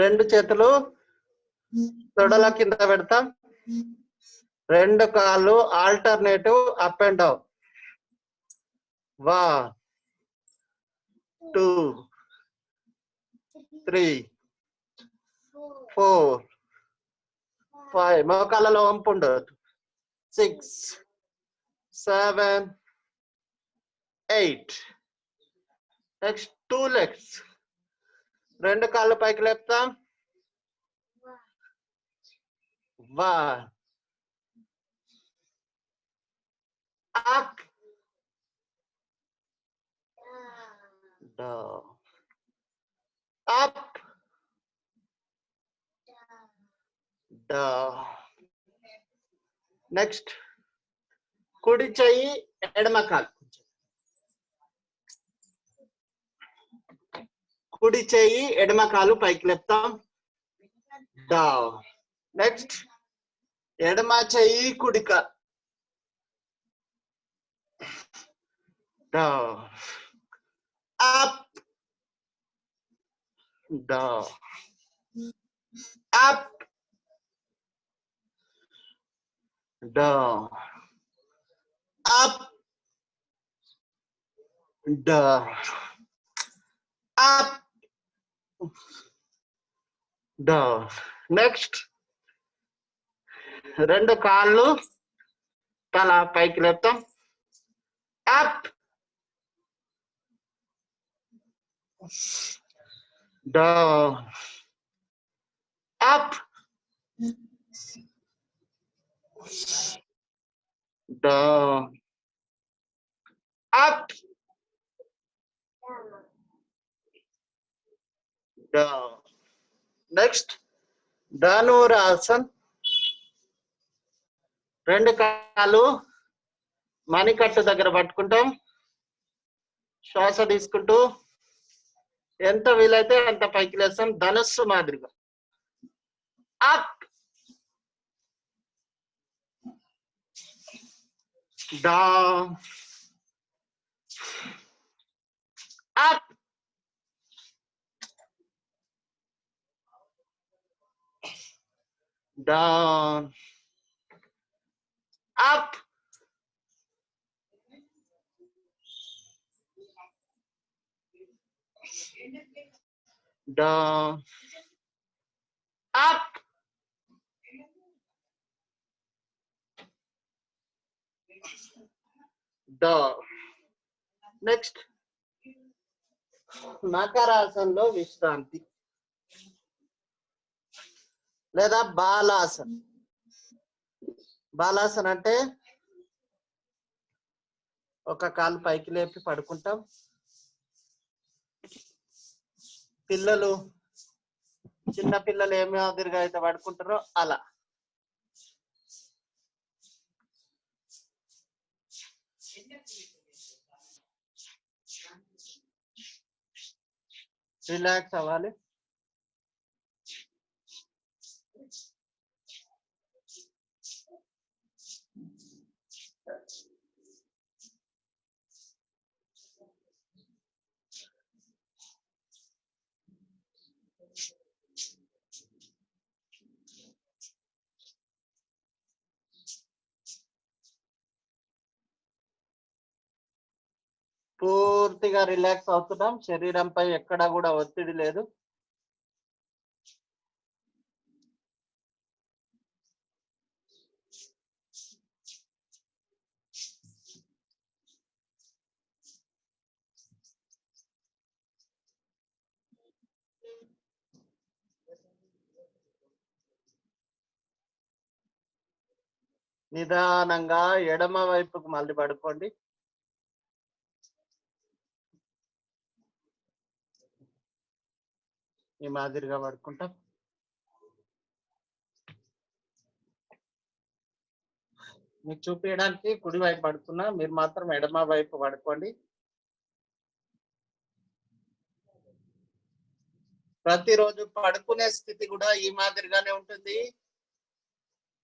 రెండు చేతులు తొడల కింద పెడతాం, రెండు కాళ్ళు ఆల్టర్నేటివ్ అప్ అండ్ డౌన్. 1 2 3 4 5. మోకాళ్ళలో వంపు ఉండదు. 6 7 8. Next 2 legs. రెండు కాళ్ళు పైకి లేపుతాం. 1 up down up down. Next కుడి చెయ్యి ఎడమ కాలు, కుడి చెయ్యి ఎడమ కాలు పైకి లేపుతాం. డౌన్. నెక్స్ట్ ఎడమ చెయ్యి కుడి కాలు. Down up down up down up down up down. Next రెండు కాళ్ళు తల పైకి లేపుతాం. Up down up down up down. Next ధనురాసన్. రెండు కాళ్ళు మణికట్టు దగ్గర పట్టుకుంటాం, శ్వాస తీసుకుంటూ ఎంత వీలైతే అంత పైకి లేస్తాం ధనుస్సు మాదిరిగా. Up down up down up down up down. Next నకరాసనంలో విశ్రాంతి లేదా బాలాసన్. బాలాసన్ అంటే ఒక కాలు పైకి లేపి పడుకుంటాం. పిల్లలు చిన్న పిల్లలు ఏమి మాదిరిగా అయితే పడుకుంటారో అలా. రిలాక్స్ అవ్వాలి. పూర్తిగా రిలాక్స్ అవుతున్నాం. శరీరంపై ఎక్కడా కూడా ఒత్తిడి లేదు. నిదానంగా ఎడమ వైపుకు మళ్ళీ పడుకోండి. ఈ మాదిరిగా పడుకుంటాం. మీకు చూపించడానికి కుడి వైపు పడుతున్నా, మీరు మాత్రం ఎడమ వైపు పడుకోండి. ప్రతిరోజు పడుకునే స్థితి కూడా ఈ మాదిరిగానే ఉంటుంది.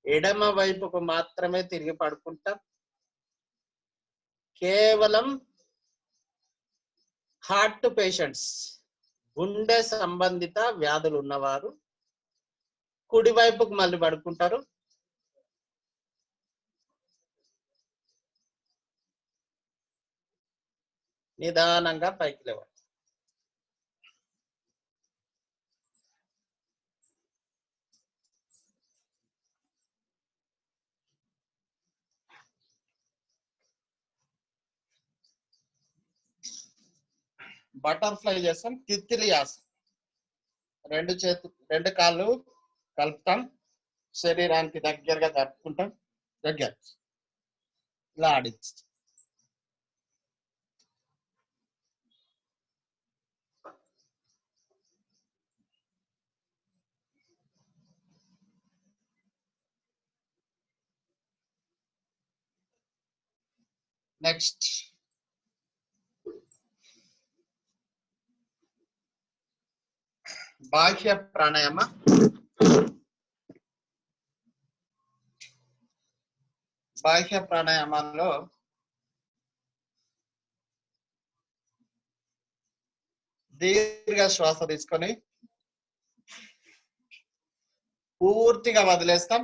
ఎడమ వైపుకు మాత్రమే తిరిగి పడుకుంటాం. కేవలం హార్ట్ పేషెంట్స్, గుండె సంబంధిత వ్యాధులు ఉన్నవారు కుడి వైపుకు మళ్ళీ పడుకుంటారు. నిదానంగా పైకి లేవాలి. బటర్ఫ్లై చేస్తాం. తిత్తిలి ఆసనం. రెండు కాళ్ళు కలుపుతాం, శరీరానికి దగ్గరగా జరుపుకుంటాం, దగ్గర ఇలా ఆడించి నెక్స్ట్ బాహ్య ప్రాణాయామ. బాహ్య ప్రాణాయామాల్లో దీర్ఘ శ్వాస తీసుకొని పూర్తిగా వదిలేస్తాం.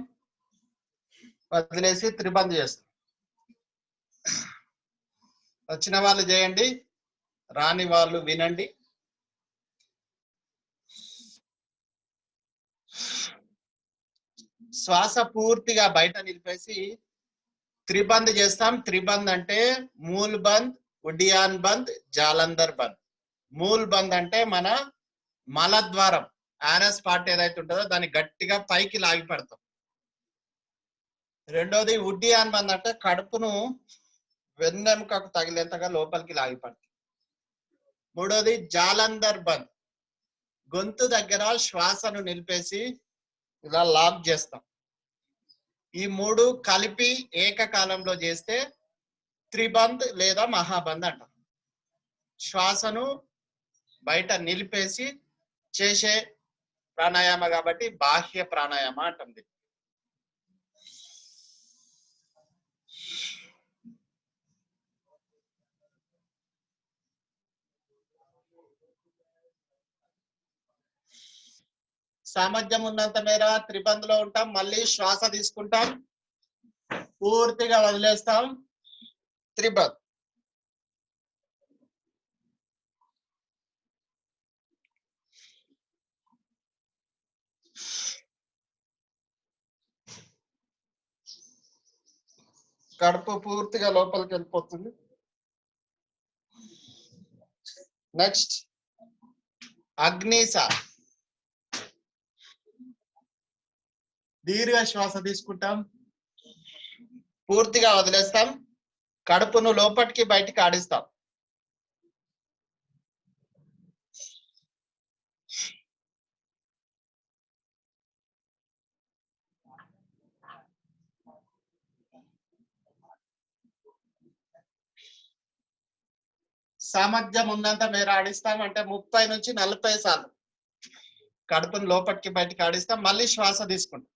వదిలేసి త్రిబంధ్ చేస్తాం. వచ్చిన వాళ్ళు చేయండి, రాని వాళ్ళు వినండి. శ్వాస పూర్తిగా బయట నిలిపేసి త్రిబంధ్ చేస్తాం. త్రిబంధ్ అంటే మూల్ బంద్, ఉడియాన్ బంద్, జాలంధర్ బంద్. మూల్ బంద్ అంటే మన మలద్వారం, ఆనస్ పార్ట్ ఏదైతే ఉంటుందో దాన్ని గట్టిగా పైకి లాగి పెడతాం. రెండోది ఉడియాన్ బంద్ అంటే కడుపును వెన్నెముకకు తగిలేంతగా లోపలికి లాగి పెడతాం. మూడోది జాలంధర్ బంద్, గొంతు దగ్గర శ్వాసను నిలిపేసి ఇలా లాక్ చేస్తాం. ఈ మూడు కలిపి ఏకకాలంలో చేస్తే త్రిబంద్ లేదా మహాబంద్ అంటాం. శ్వాసను బయట నిలిపేసి చేసే ప్రాణాయామ కాబట్టి బాహ్య ప్రాణాయామ అంటుంది. సామర్థ్యం ఉన్నంత మేర త్రిబంధ్ లో ఉంటాం. మళ్ళీ శ్వాస తీసుకుంటాం, పూర్తిగా వదిలేస్తాం, త్రిబంధ్. కడుపు పూర్తిగా లోపలికి వెళ్ళిపోతుంది. నెక్స్ట్ అగ్నిసా. దీర్ఘ శ్వాస తీసుకుంటాం, పూర్తిగా వదిలేస్తాం, కడుపును లోపలికి బయటికి ఆడిస్తాం. సామర్థ్యం ఉన్నంత మేర ఆడిస్తాం. అంటే 30 నుంచి 40 సార్లు కడుపును లోపలికి బయటికి ఆడిస్తాం. మళ్ళీ శ్వాస తీసుకుంటాం.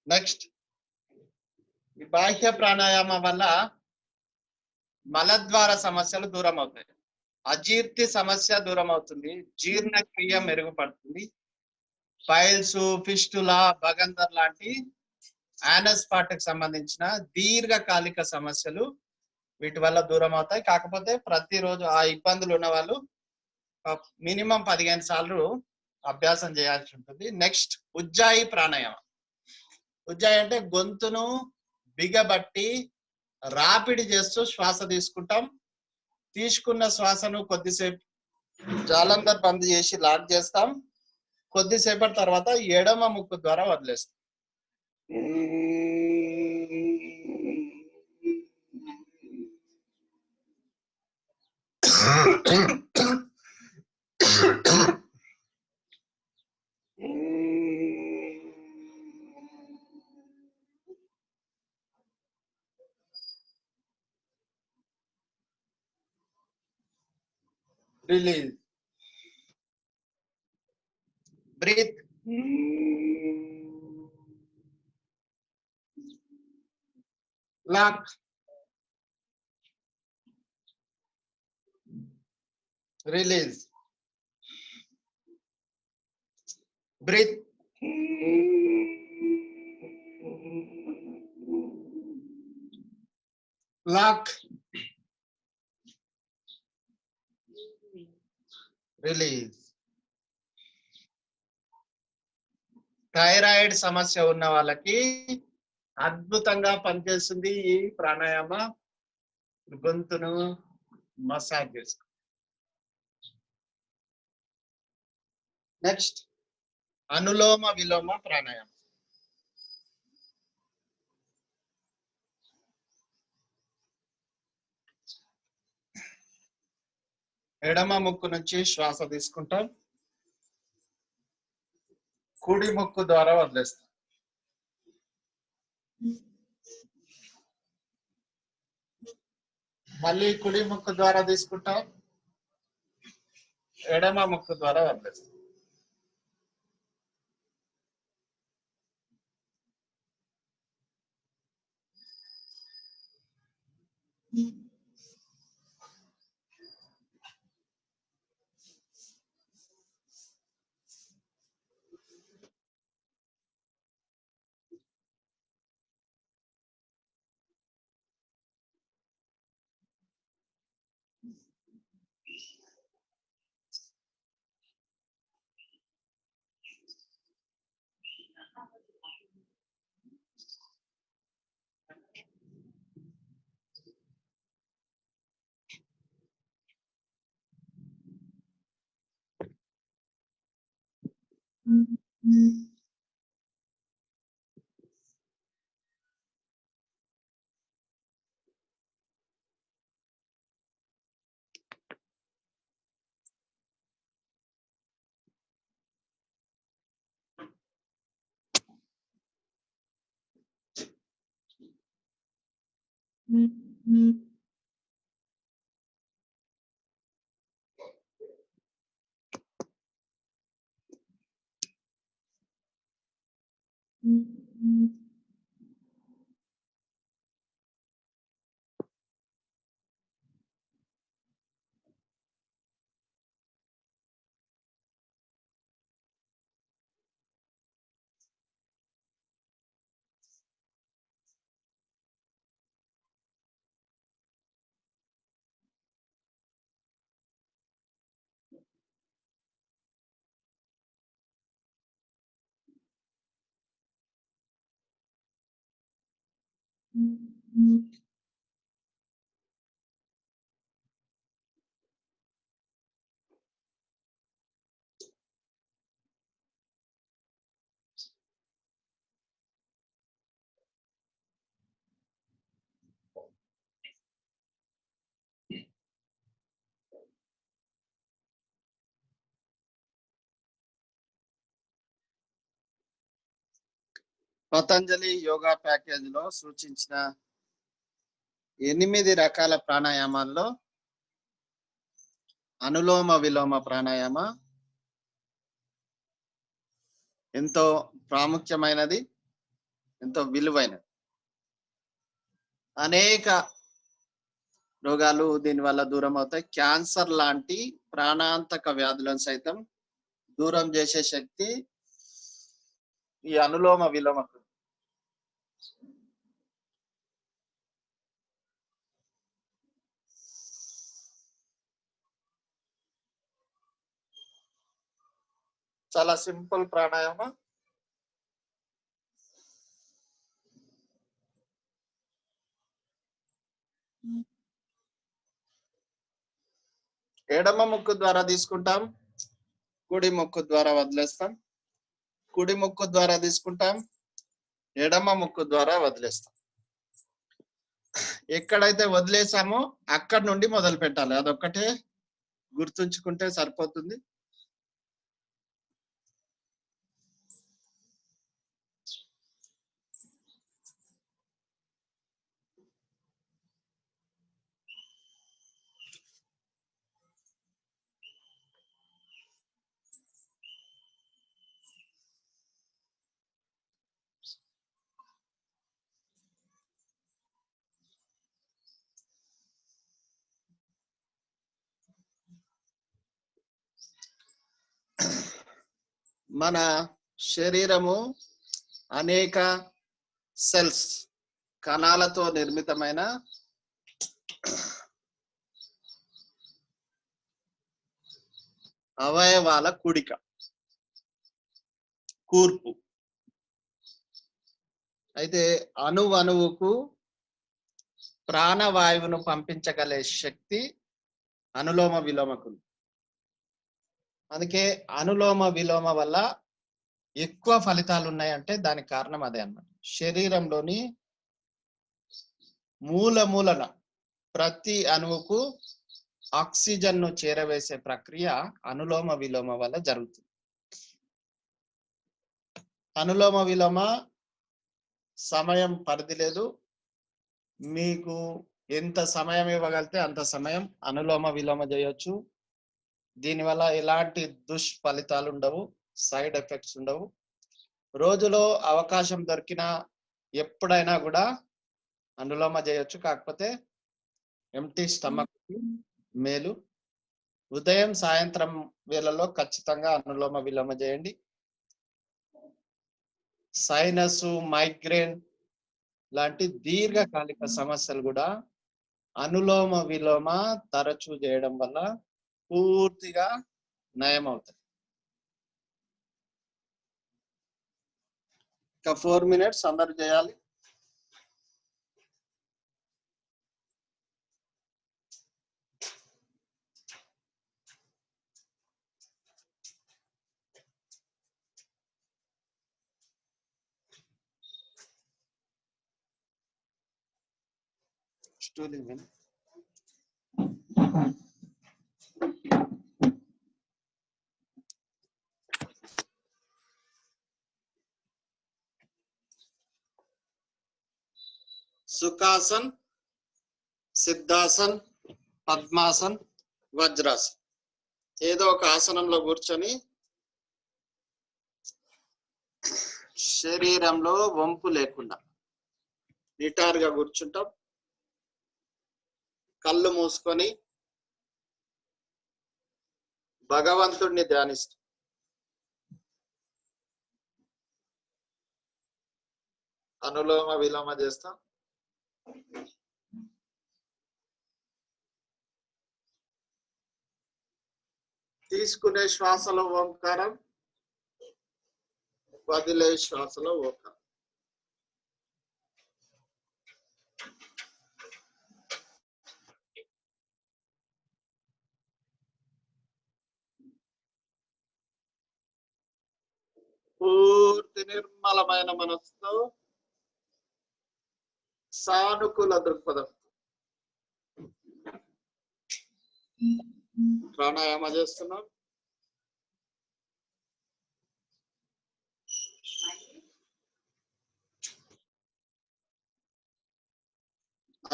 నెక్స్ట్ ఈ బాహ్య ప్రాణాయామం వల్ల మలద్వార సమస్యలు దూరం అవుతాయి. అజీర్తి సమస్య దూరం అవుతుంది. జీర్ణక్రియ మెరుగుపడుతుంది. ఫైల్స్, ఫిస్టులా, బగందర్ లాంటి ఆనస్ పార్ట్కి సంబంధించిన దీర్ఘకాలిక సమస్యలు వీటి వల్ల దూరం అవుతాయి. కాకపోతే ప్రతిరోజు ఆ ఇబ్బందులు ఉన్న వాళ్ళు మినిమం 15 సార్లు అభ్యాసం చేయాల్సి ఉంటుంది. నెక్స్ట్ ఉజ్జాయి ప్రాణాయామం. ఉజ్జాయి అంటే గొంతును బిగబట్టి రాపిడి చేస్తూ శ్వాస తీసుకుంటాం. తీసుకున్న శ్వాసను కొద్దిసేపు జాలంధర్ బంద్ చేసి లాక్ చేస్తాం. కొద్దిసేపటి తర్వాత ఎడమ ముక్కు ద్వారా వదిలేస్తాం. Release. Breathe. Lock. Release. Breathe. Lock. Release. Thyroid సమస్య ఉన్న వాళ్ళకి అద్భుతంగా పనిచేస్తుంది ఈ ప్రాణాయామ. గొంతును మసాజ్ చేసుకో. నెక్స్ట్ అనులోమ విలోమ ప్రాణాయామం. ఎడమ ముక్కు నుంచి శ్వాస తీసుకుంటాం, కుడి ముక్కు ద్వారా వదిలేస్తాం. మళ్ళీ కుడి ముక్కు ద్వారా తీసుకుంటాం, ఎడమ ముక్కు ద్వారా వదిలేస్తాం. పతంజలి యోగా ప్యాకేజ్ లో సూచించిన 8 రకాల ప్రాణాయామాల్లో అనులోమ విలోమ ప్రాణాయామ ఎంతో ప్రాముఖ్యమైనది, ఎంతో విలువైనది. అనేక రోగాలు దీనివల్ల దూరం అవుతాయి. క్యాన్సర్ లాంటి ప్రాణాంతక వ్యాధులను సైతం దూరం చేసే శక్తి ఈ అనులోమ విలోమ. చాలా సింపుల్ ప్రాణాయామ. ఎడమ ముక్కు ద్వారా తీసుకుంటాం, కుడి ముక్కు ద్వారా వదిలేస్తాం. కుడి ముక్కు ద్వారా తీసుకుంటాం, ఎడమ ముక్కు ద్వారా వదిలేస్తాం. ఎక్కడైతే వదిలేసామో అక్కడ నుండి మొదలు పెట్టాలి. అదొక్కటే గుర్తుంచుకుంటే సరిపోతుంది. మన శరీరము అనేక సెల్స్ కణాలతో నిర్మితమైన అవయవాల కూడిక, కూర్పు. అయితే అణువుకు ప్రాణవాయువును పంపించగల శక్తి అనులోమ విలోమకు. అందుకే అనులోమ విలోమ వల్ల ఎక్కువ ఫలితాలు ఉన్నాయంటే దానికి కారణం అదే అన్నమాట. శరీరంలోని మూలన ప్రతి అణువుకు ఆక్సిజన్ ను చేరవేసే ప్రక్రియ అనులోమ విలోమ వల్ల జరుగుతుంది. అనులోమ విలోమ సమయం పరిధి లేదు. మీకు ఎంత సమయం ఇవ్వగలితే అంత సమయం అనులోమ విలోమ చేయొచ్చు. దీనివల్ల ఎలాంటి దుష్ఫలితాలు ఉండవు, సైడ్ ఎఫెక్ట్స్ ఉండవు. రోజులో అవకాశం దొరికిన ఎప్పుడైనా కూడా అనులోమ చేయొచ్చు. కాకపోతే ఎంటీ స్టమక్ మేలు. ఉదయం సాయంత్రం వేళల్లో ఖచ్చితంగా అనులోమ విలోమ చేయండి. సైనస్, మైగ్రేన్ లాంటి దీర్ఘకాలిక సమస్యలు కూడా అనులోమ విలోమ తరచూ చేయడం వల్ల పూర్తిగా నయం అవుతుంది. ఇంకా 4 minutes అందరూ చేయాలి. సుఖాసన్, సిద్ధాసన్, పద్మాసన్, వజ్రాసన్. ఏదో ఒక ఆసనంలో కూర్చొని శరీరంలో వంపు లేకుండా నిటారుగా కూర్చుంటాం. కళ్ళు మూసుకొని భగవంతుడిని ధ్యానిస్తాం. అనులోమ విలోమ చేస్తాం. తీసుకునే శ్వాసలో ఓంకారం, వదిలే శ్వాసలో ఓంకారం. పూర్తి నిర్మలమైన మనసుతో సానుకూల దృక్పథం ప్రాణాయామ చేస్తున్నాం.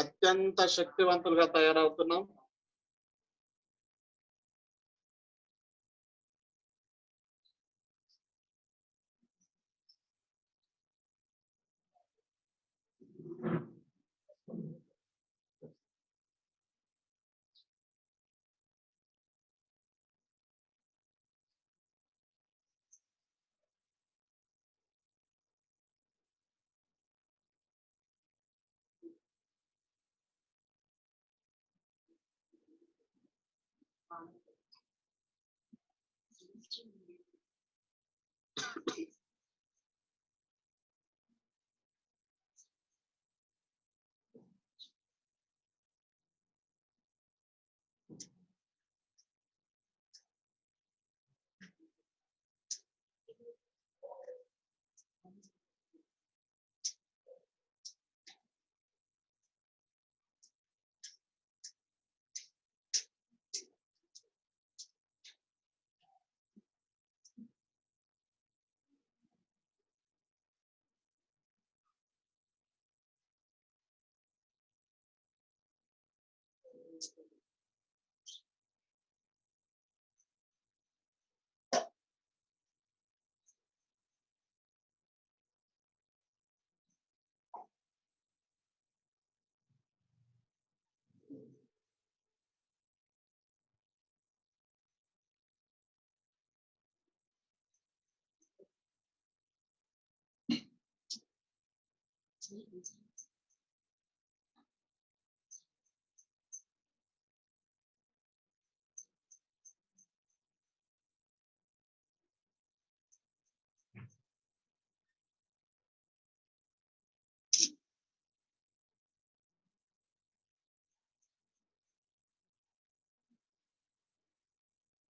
అత్యంత శక్తివంతులుగా తయారవుతున్నాం.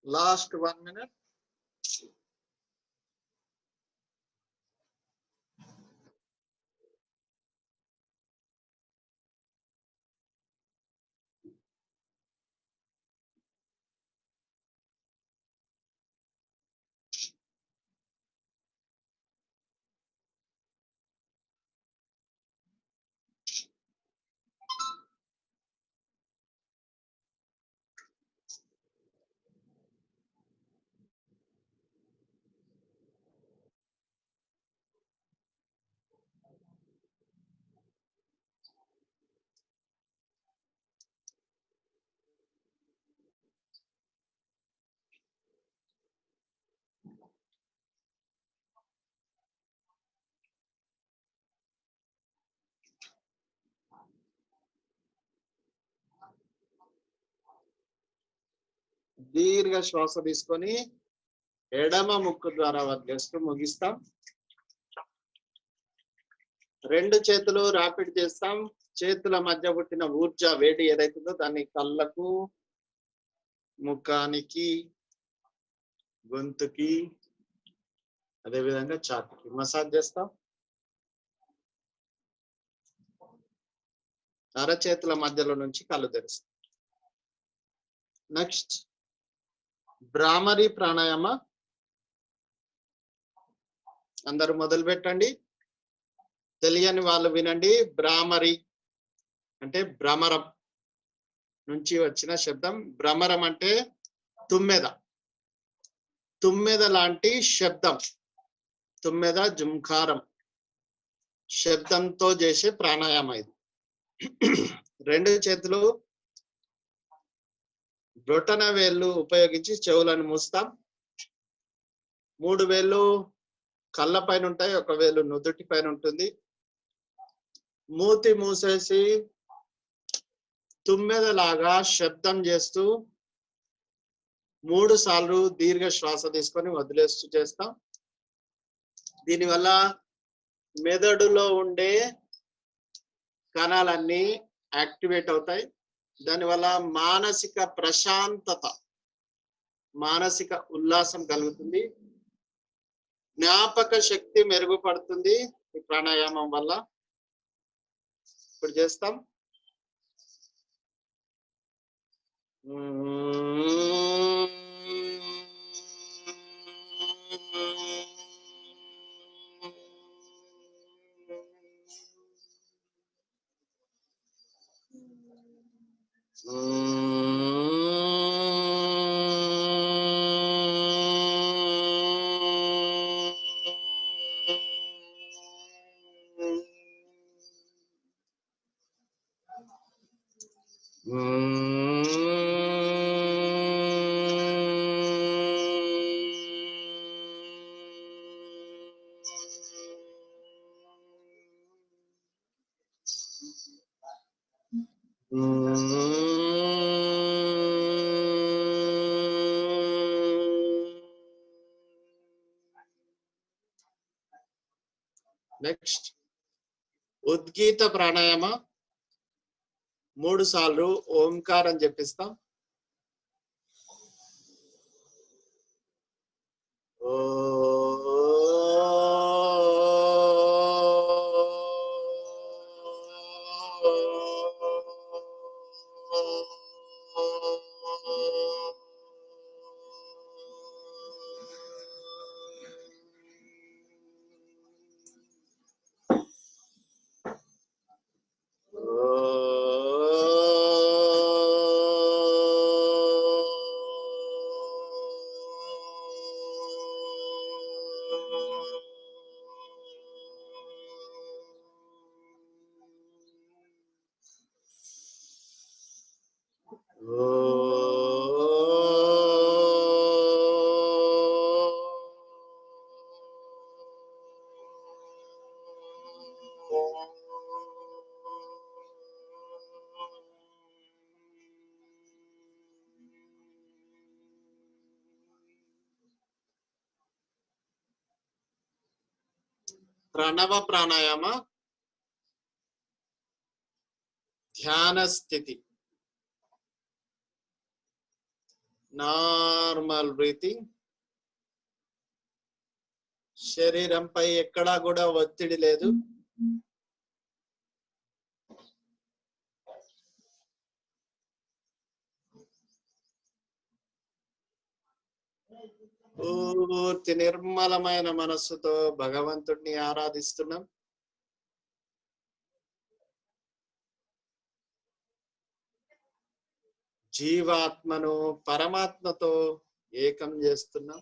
Last 1 minute. దీర్ఘ శ్వాస తీసుకొని ఎడమ ముక్కు ద్వారా వదిలేస్తూ ముగిస్తాం. 2 చేతులు ర్యాపిడ్ చేస్తాం. చేతుల మధ్య పుట్టిన ఊర్జ వేడి ఏదైతుందో దాన్ని కళ్ళకు, ముఖానికి, గొంతుకి, అదే విధంగా ఛాతీకి మసాజ్ చేస్తాం. అరచేతుల మధ్యలో నుంచి కళ్ళు తెరుస్తాం. నెక్స్ట్ భ్రామరి ప్రాణాయామ. అందరూ మొదలు పెట్టండి. తెలియని వాళ్ళు వినండి. భ్రామరి అంటే భ్రమరం నుంచి వచ్చిన శబ్దం. భ్రమరం అంటే తుమ్మెద, తుమ్మెద లాంటి శబ్దం. తుమ్మెద, జుంకారం శబ్దంతో చేసే ప్రాణాయామం ఇది. 2 చేతులు బ్రొటన వేళ్ళు ఉపయోగించి చెవులను మూస్తాం. 3 వేళ్ళు కళ్ళ పైన ఉంటాయి, 1 వేలు నుదుటి పైన ఉంటుంది. మూతి మూసేసి తుమ్మెదలాగా శబ్దం చేస్తూ 3 సార్లు దీర్ఘ శ్వాస తీసుకొని వదిలేస్తూ చేస్తాం. దీనివల్ల మెదడులో ఉండే కణాలన్నీ యాక్టివేట్ అవుతాయి. దానివల్ల మానసిక ప్రశాంతత, మానసిక ఉల్లాసం కలుగుతుంది. జ్ఞాపక శక్తి మెరుగుపడుతుంది ఈ ప్రాణాయామం వల్ల. ఇప్పుడు చేస్తాం. నెక్స్ట్ ఉద్గీత ప్రాణాయామ. 3 సార్లు ఓంకారం చెప్పిస్తాం. ప్రణవ ప్రాణాయామ ధ్యాన స్థితి. Normal breathing. శరీరంపై ఎక్కడా కూడా ఒత్తిడి లేదు. పూర్తి నిర్మలమైన మనస్సుతో భగవంతుడిని ఆరాధిస్తున్నాం. జీవాత్మను పరమాత్మతో ఏకం చేస్తున్నాం.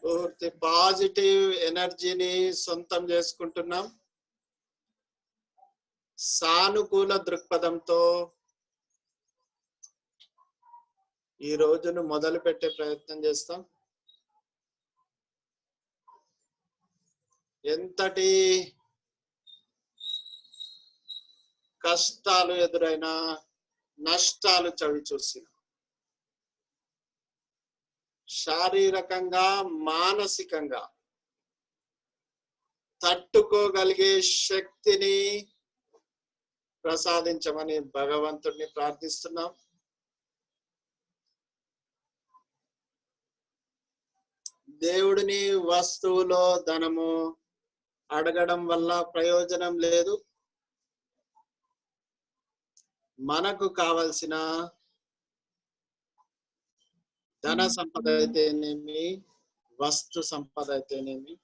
పూర్తి పాజిటివ్ ఎనర్జీని సొంతం చేసుకుంటున్నాం. సానుకూల దృక్పథంతో ఈ రోజును మొదలు పెట్టే ప్రయత్నం చేస్తాం. ఎంతటి కష్టాలు ఎదురైనా, నష్టాలు చవి చూసిన, శారీరకంగా మానసికంగా తట్టుకోగలిగే శక్తిని ప్రసాదించమని భగవంతుడిని ప్రార్థిస్తున్నాం. దేవుడిని వస్తువులో ధనము అడగడం వల్ల ప్రయోజనం లేదు. మనకు కావలసిన ధన సంపద అయితేనేమి, వస్తు సంపద అయితేనేమి,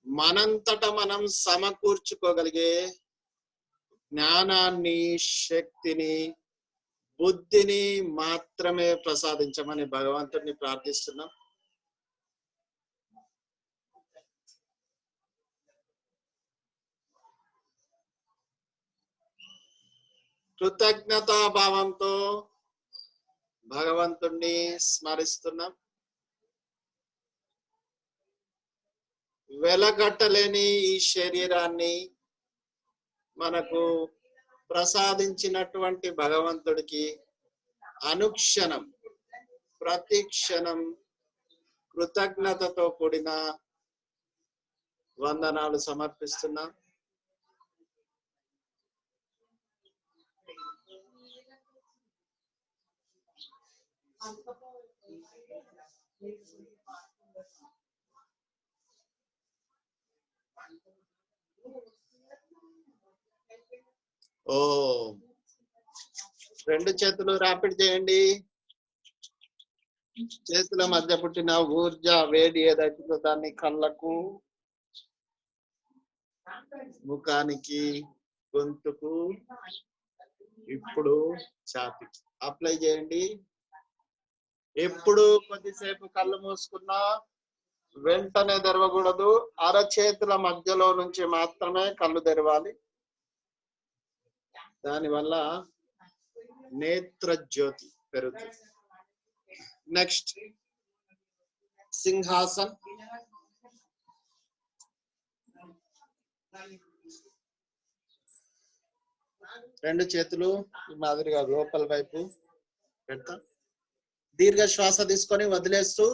మనంతట మనం సమకూర్చుకోగలిగే జ్ఞానాన్ని, శక్తిని, బుద్ధిని మాత్రమే ప్రసాదించమని భగవంతుడిని ప్రార్థిస్తున్నాం. కృతజ్ఞతాభావంతో భగవంతుణ్ణి స్మరిస్తున్నాం. వెలగట్టలేని ఈ శరీరాన్ని మనకు ప్రసాదించినటువంటి భగవంతుడికి అనుక్షణం, ప్రతి క్షణం కృతజ్ఞతతో కూడిన వందనాలు సమర్పిస్తున్నాం. ఓ, రెండు చేతులు ర్యాపిడ్ చేయండి. చేతుల మధ్య పుట్టిన ఊర్జ, వేడి ఏదైతుందో దాన్ని కళ్ళకు, ముఖానికి, గొంతుకు, ఇప్పుడు ఛాతీకి అప్లై చేయండి. ఎప్పుడు కొద్దిసేపు కళ్ళు మూసుకున్నా వెంటనే తెరవకూడదు. అరచేతుల మధ్యలో నుంచి మాత్రమే కళ్ళు తెరవాలి. దానివల్ల నేత్ర జ్యోతి పెరుగుతుంది. నెక్స్ట్ సింహాసన్. రెండు చేతులు ఈ మాదిరిగా లోపల వైపు పెడతాం. దీర్ఘ శ్వాస తీసుకొని వదిలేస్తూ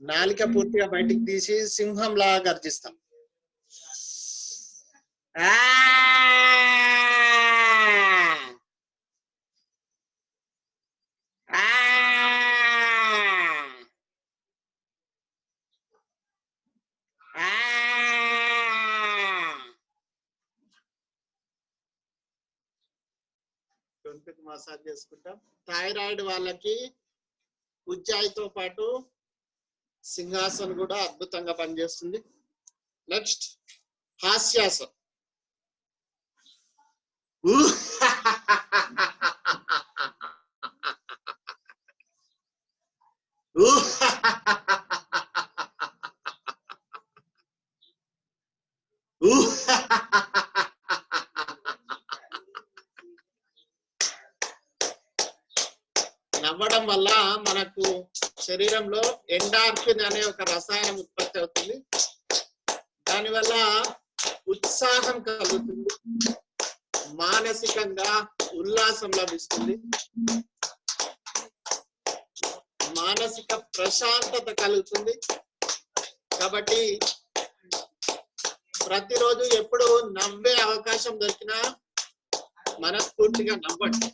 నాలిక పూర్తిగా బయటికి తీసి సింహం లాగా గర్జిస్తాం. గొంతుకు మసాజ్ చేసుకుంటాం. థైరాయిడ్ వాళ్ళకి ఉజ్జాయితో పాటు సింహాసనం కూడా అద్భుతంగా పనిచేస్తుంది. నెక్స్ట్ హాస్యాసం. నవ్వడం వల్ల మనకు శరీరంలో ఎండార్ఫిన్ అనే ఒక రసాయనం ఉత్పత్తి అవుతుంది. దానివల్ల ఉత్సాహం కలుగుతుంది, మానసికంగా ఉల్లాసం లభిస్తుంది, మానసిక ప్రశాంతత కలుగుతుంది. కాబట్టి ప్రతిరోజు ఎప్పుడు నవ్వే అవకాశం దొరికినా మనస్ఫూర్తిగా నవ్వండి.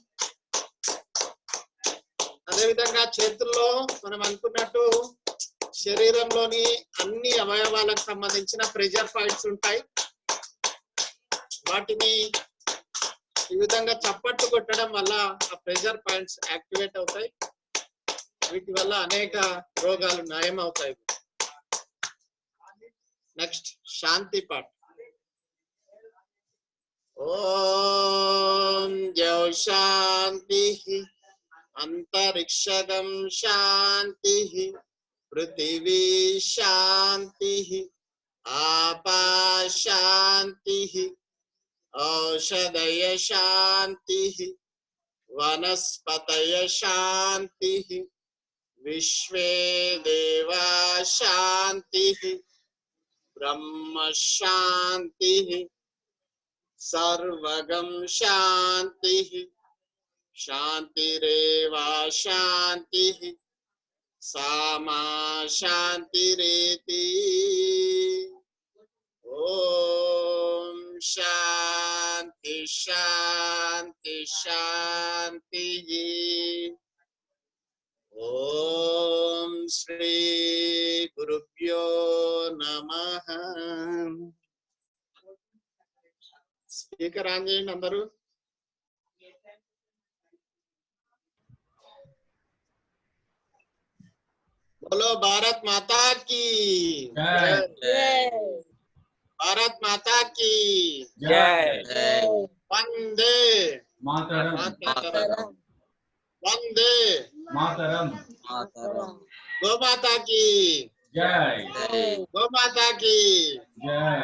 అదేవిధంగా చేతుల్లో మనం అనుకున్నట్టు శరీరంలోని అన్ని అవయవాలకు సంబంధించిన ప్రెషర్ పాయింట్స్ ఉంటాయి. వాటిని ఈ విధంగా చప్పట్లు కొట్టడం వల్ల ఆ ప్రెషర్ పాయింట్స్ యాక్టివేట్ అవుతాయి. వీటి వల్ల అనేక రోగాలు నయం అవుతాయి. నెక్స్ట్ శాంతి పాఠ్. ఓం జౌ శాంతి అంతరిక్షగం శాంతి పృథివీ శాంతి ఆపా శాంతి ఔషధయ శాంతి వనస్పతయ శాంతి విశ్వే దేవా శాంతి బ్రహ్మ శాంతి సర్వగం శాంతి శాంతిరేవా శాంతి సామా శాంతిరేతి. ఓం శాంతి శాంతి శాంతి. ఓం శ్రీ గురుభ్యో నమః. స్పీకర్ ఆన్ చేయండి అందరూ. बोलो भारत माता की जय, भारत माता की जय, वंदे मातरम, वंदे मातरम, गौ माता की जय, गौ माता की जय।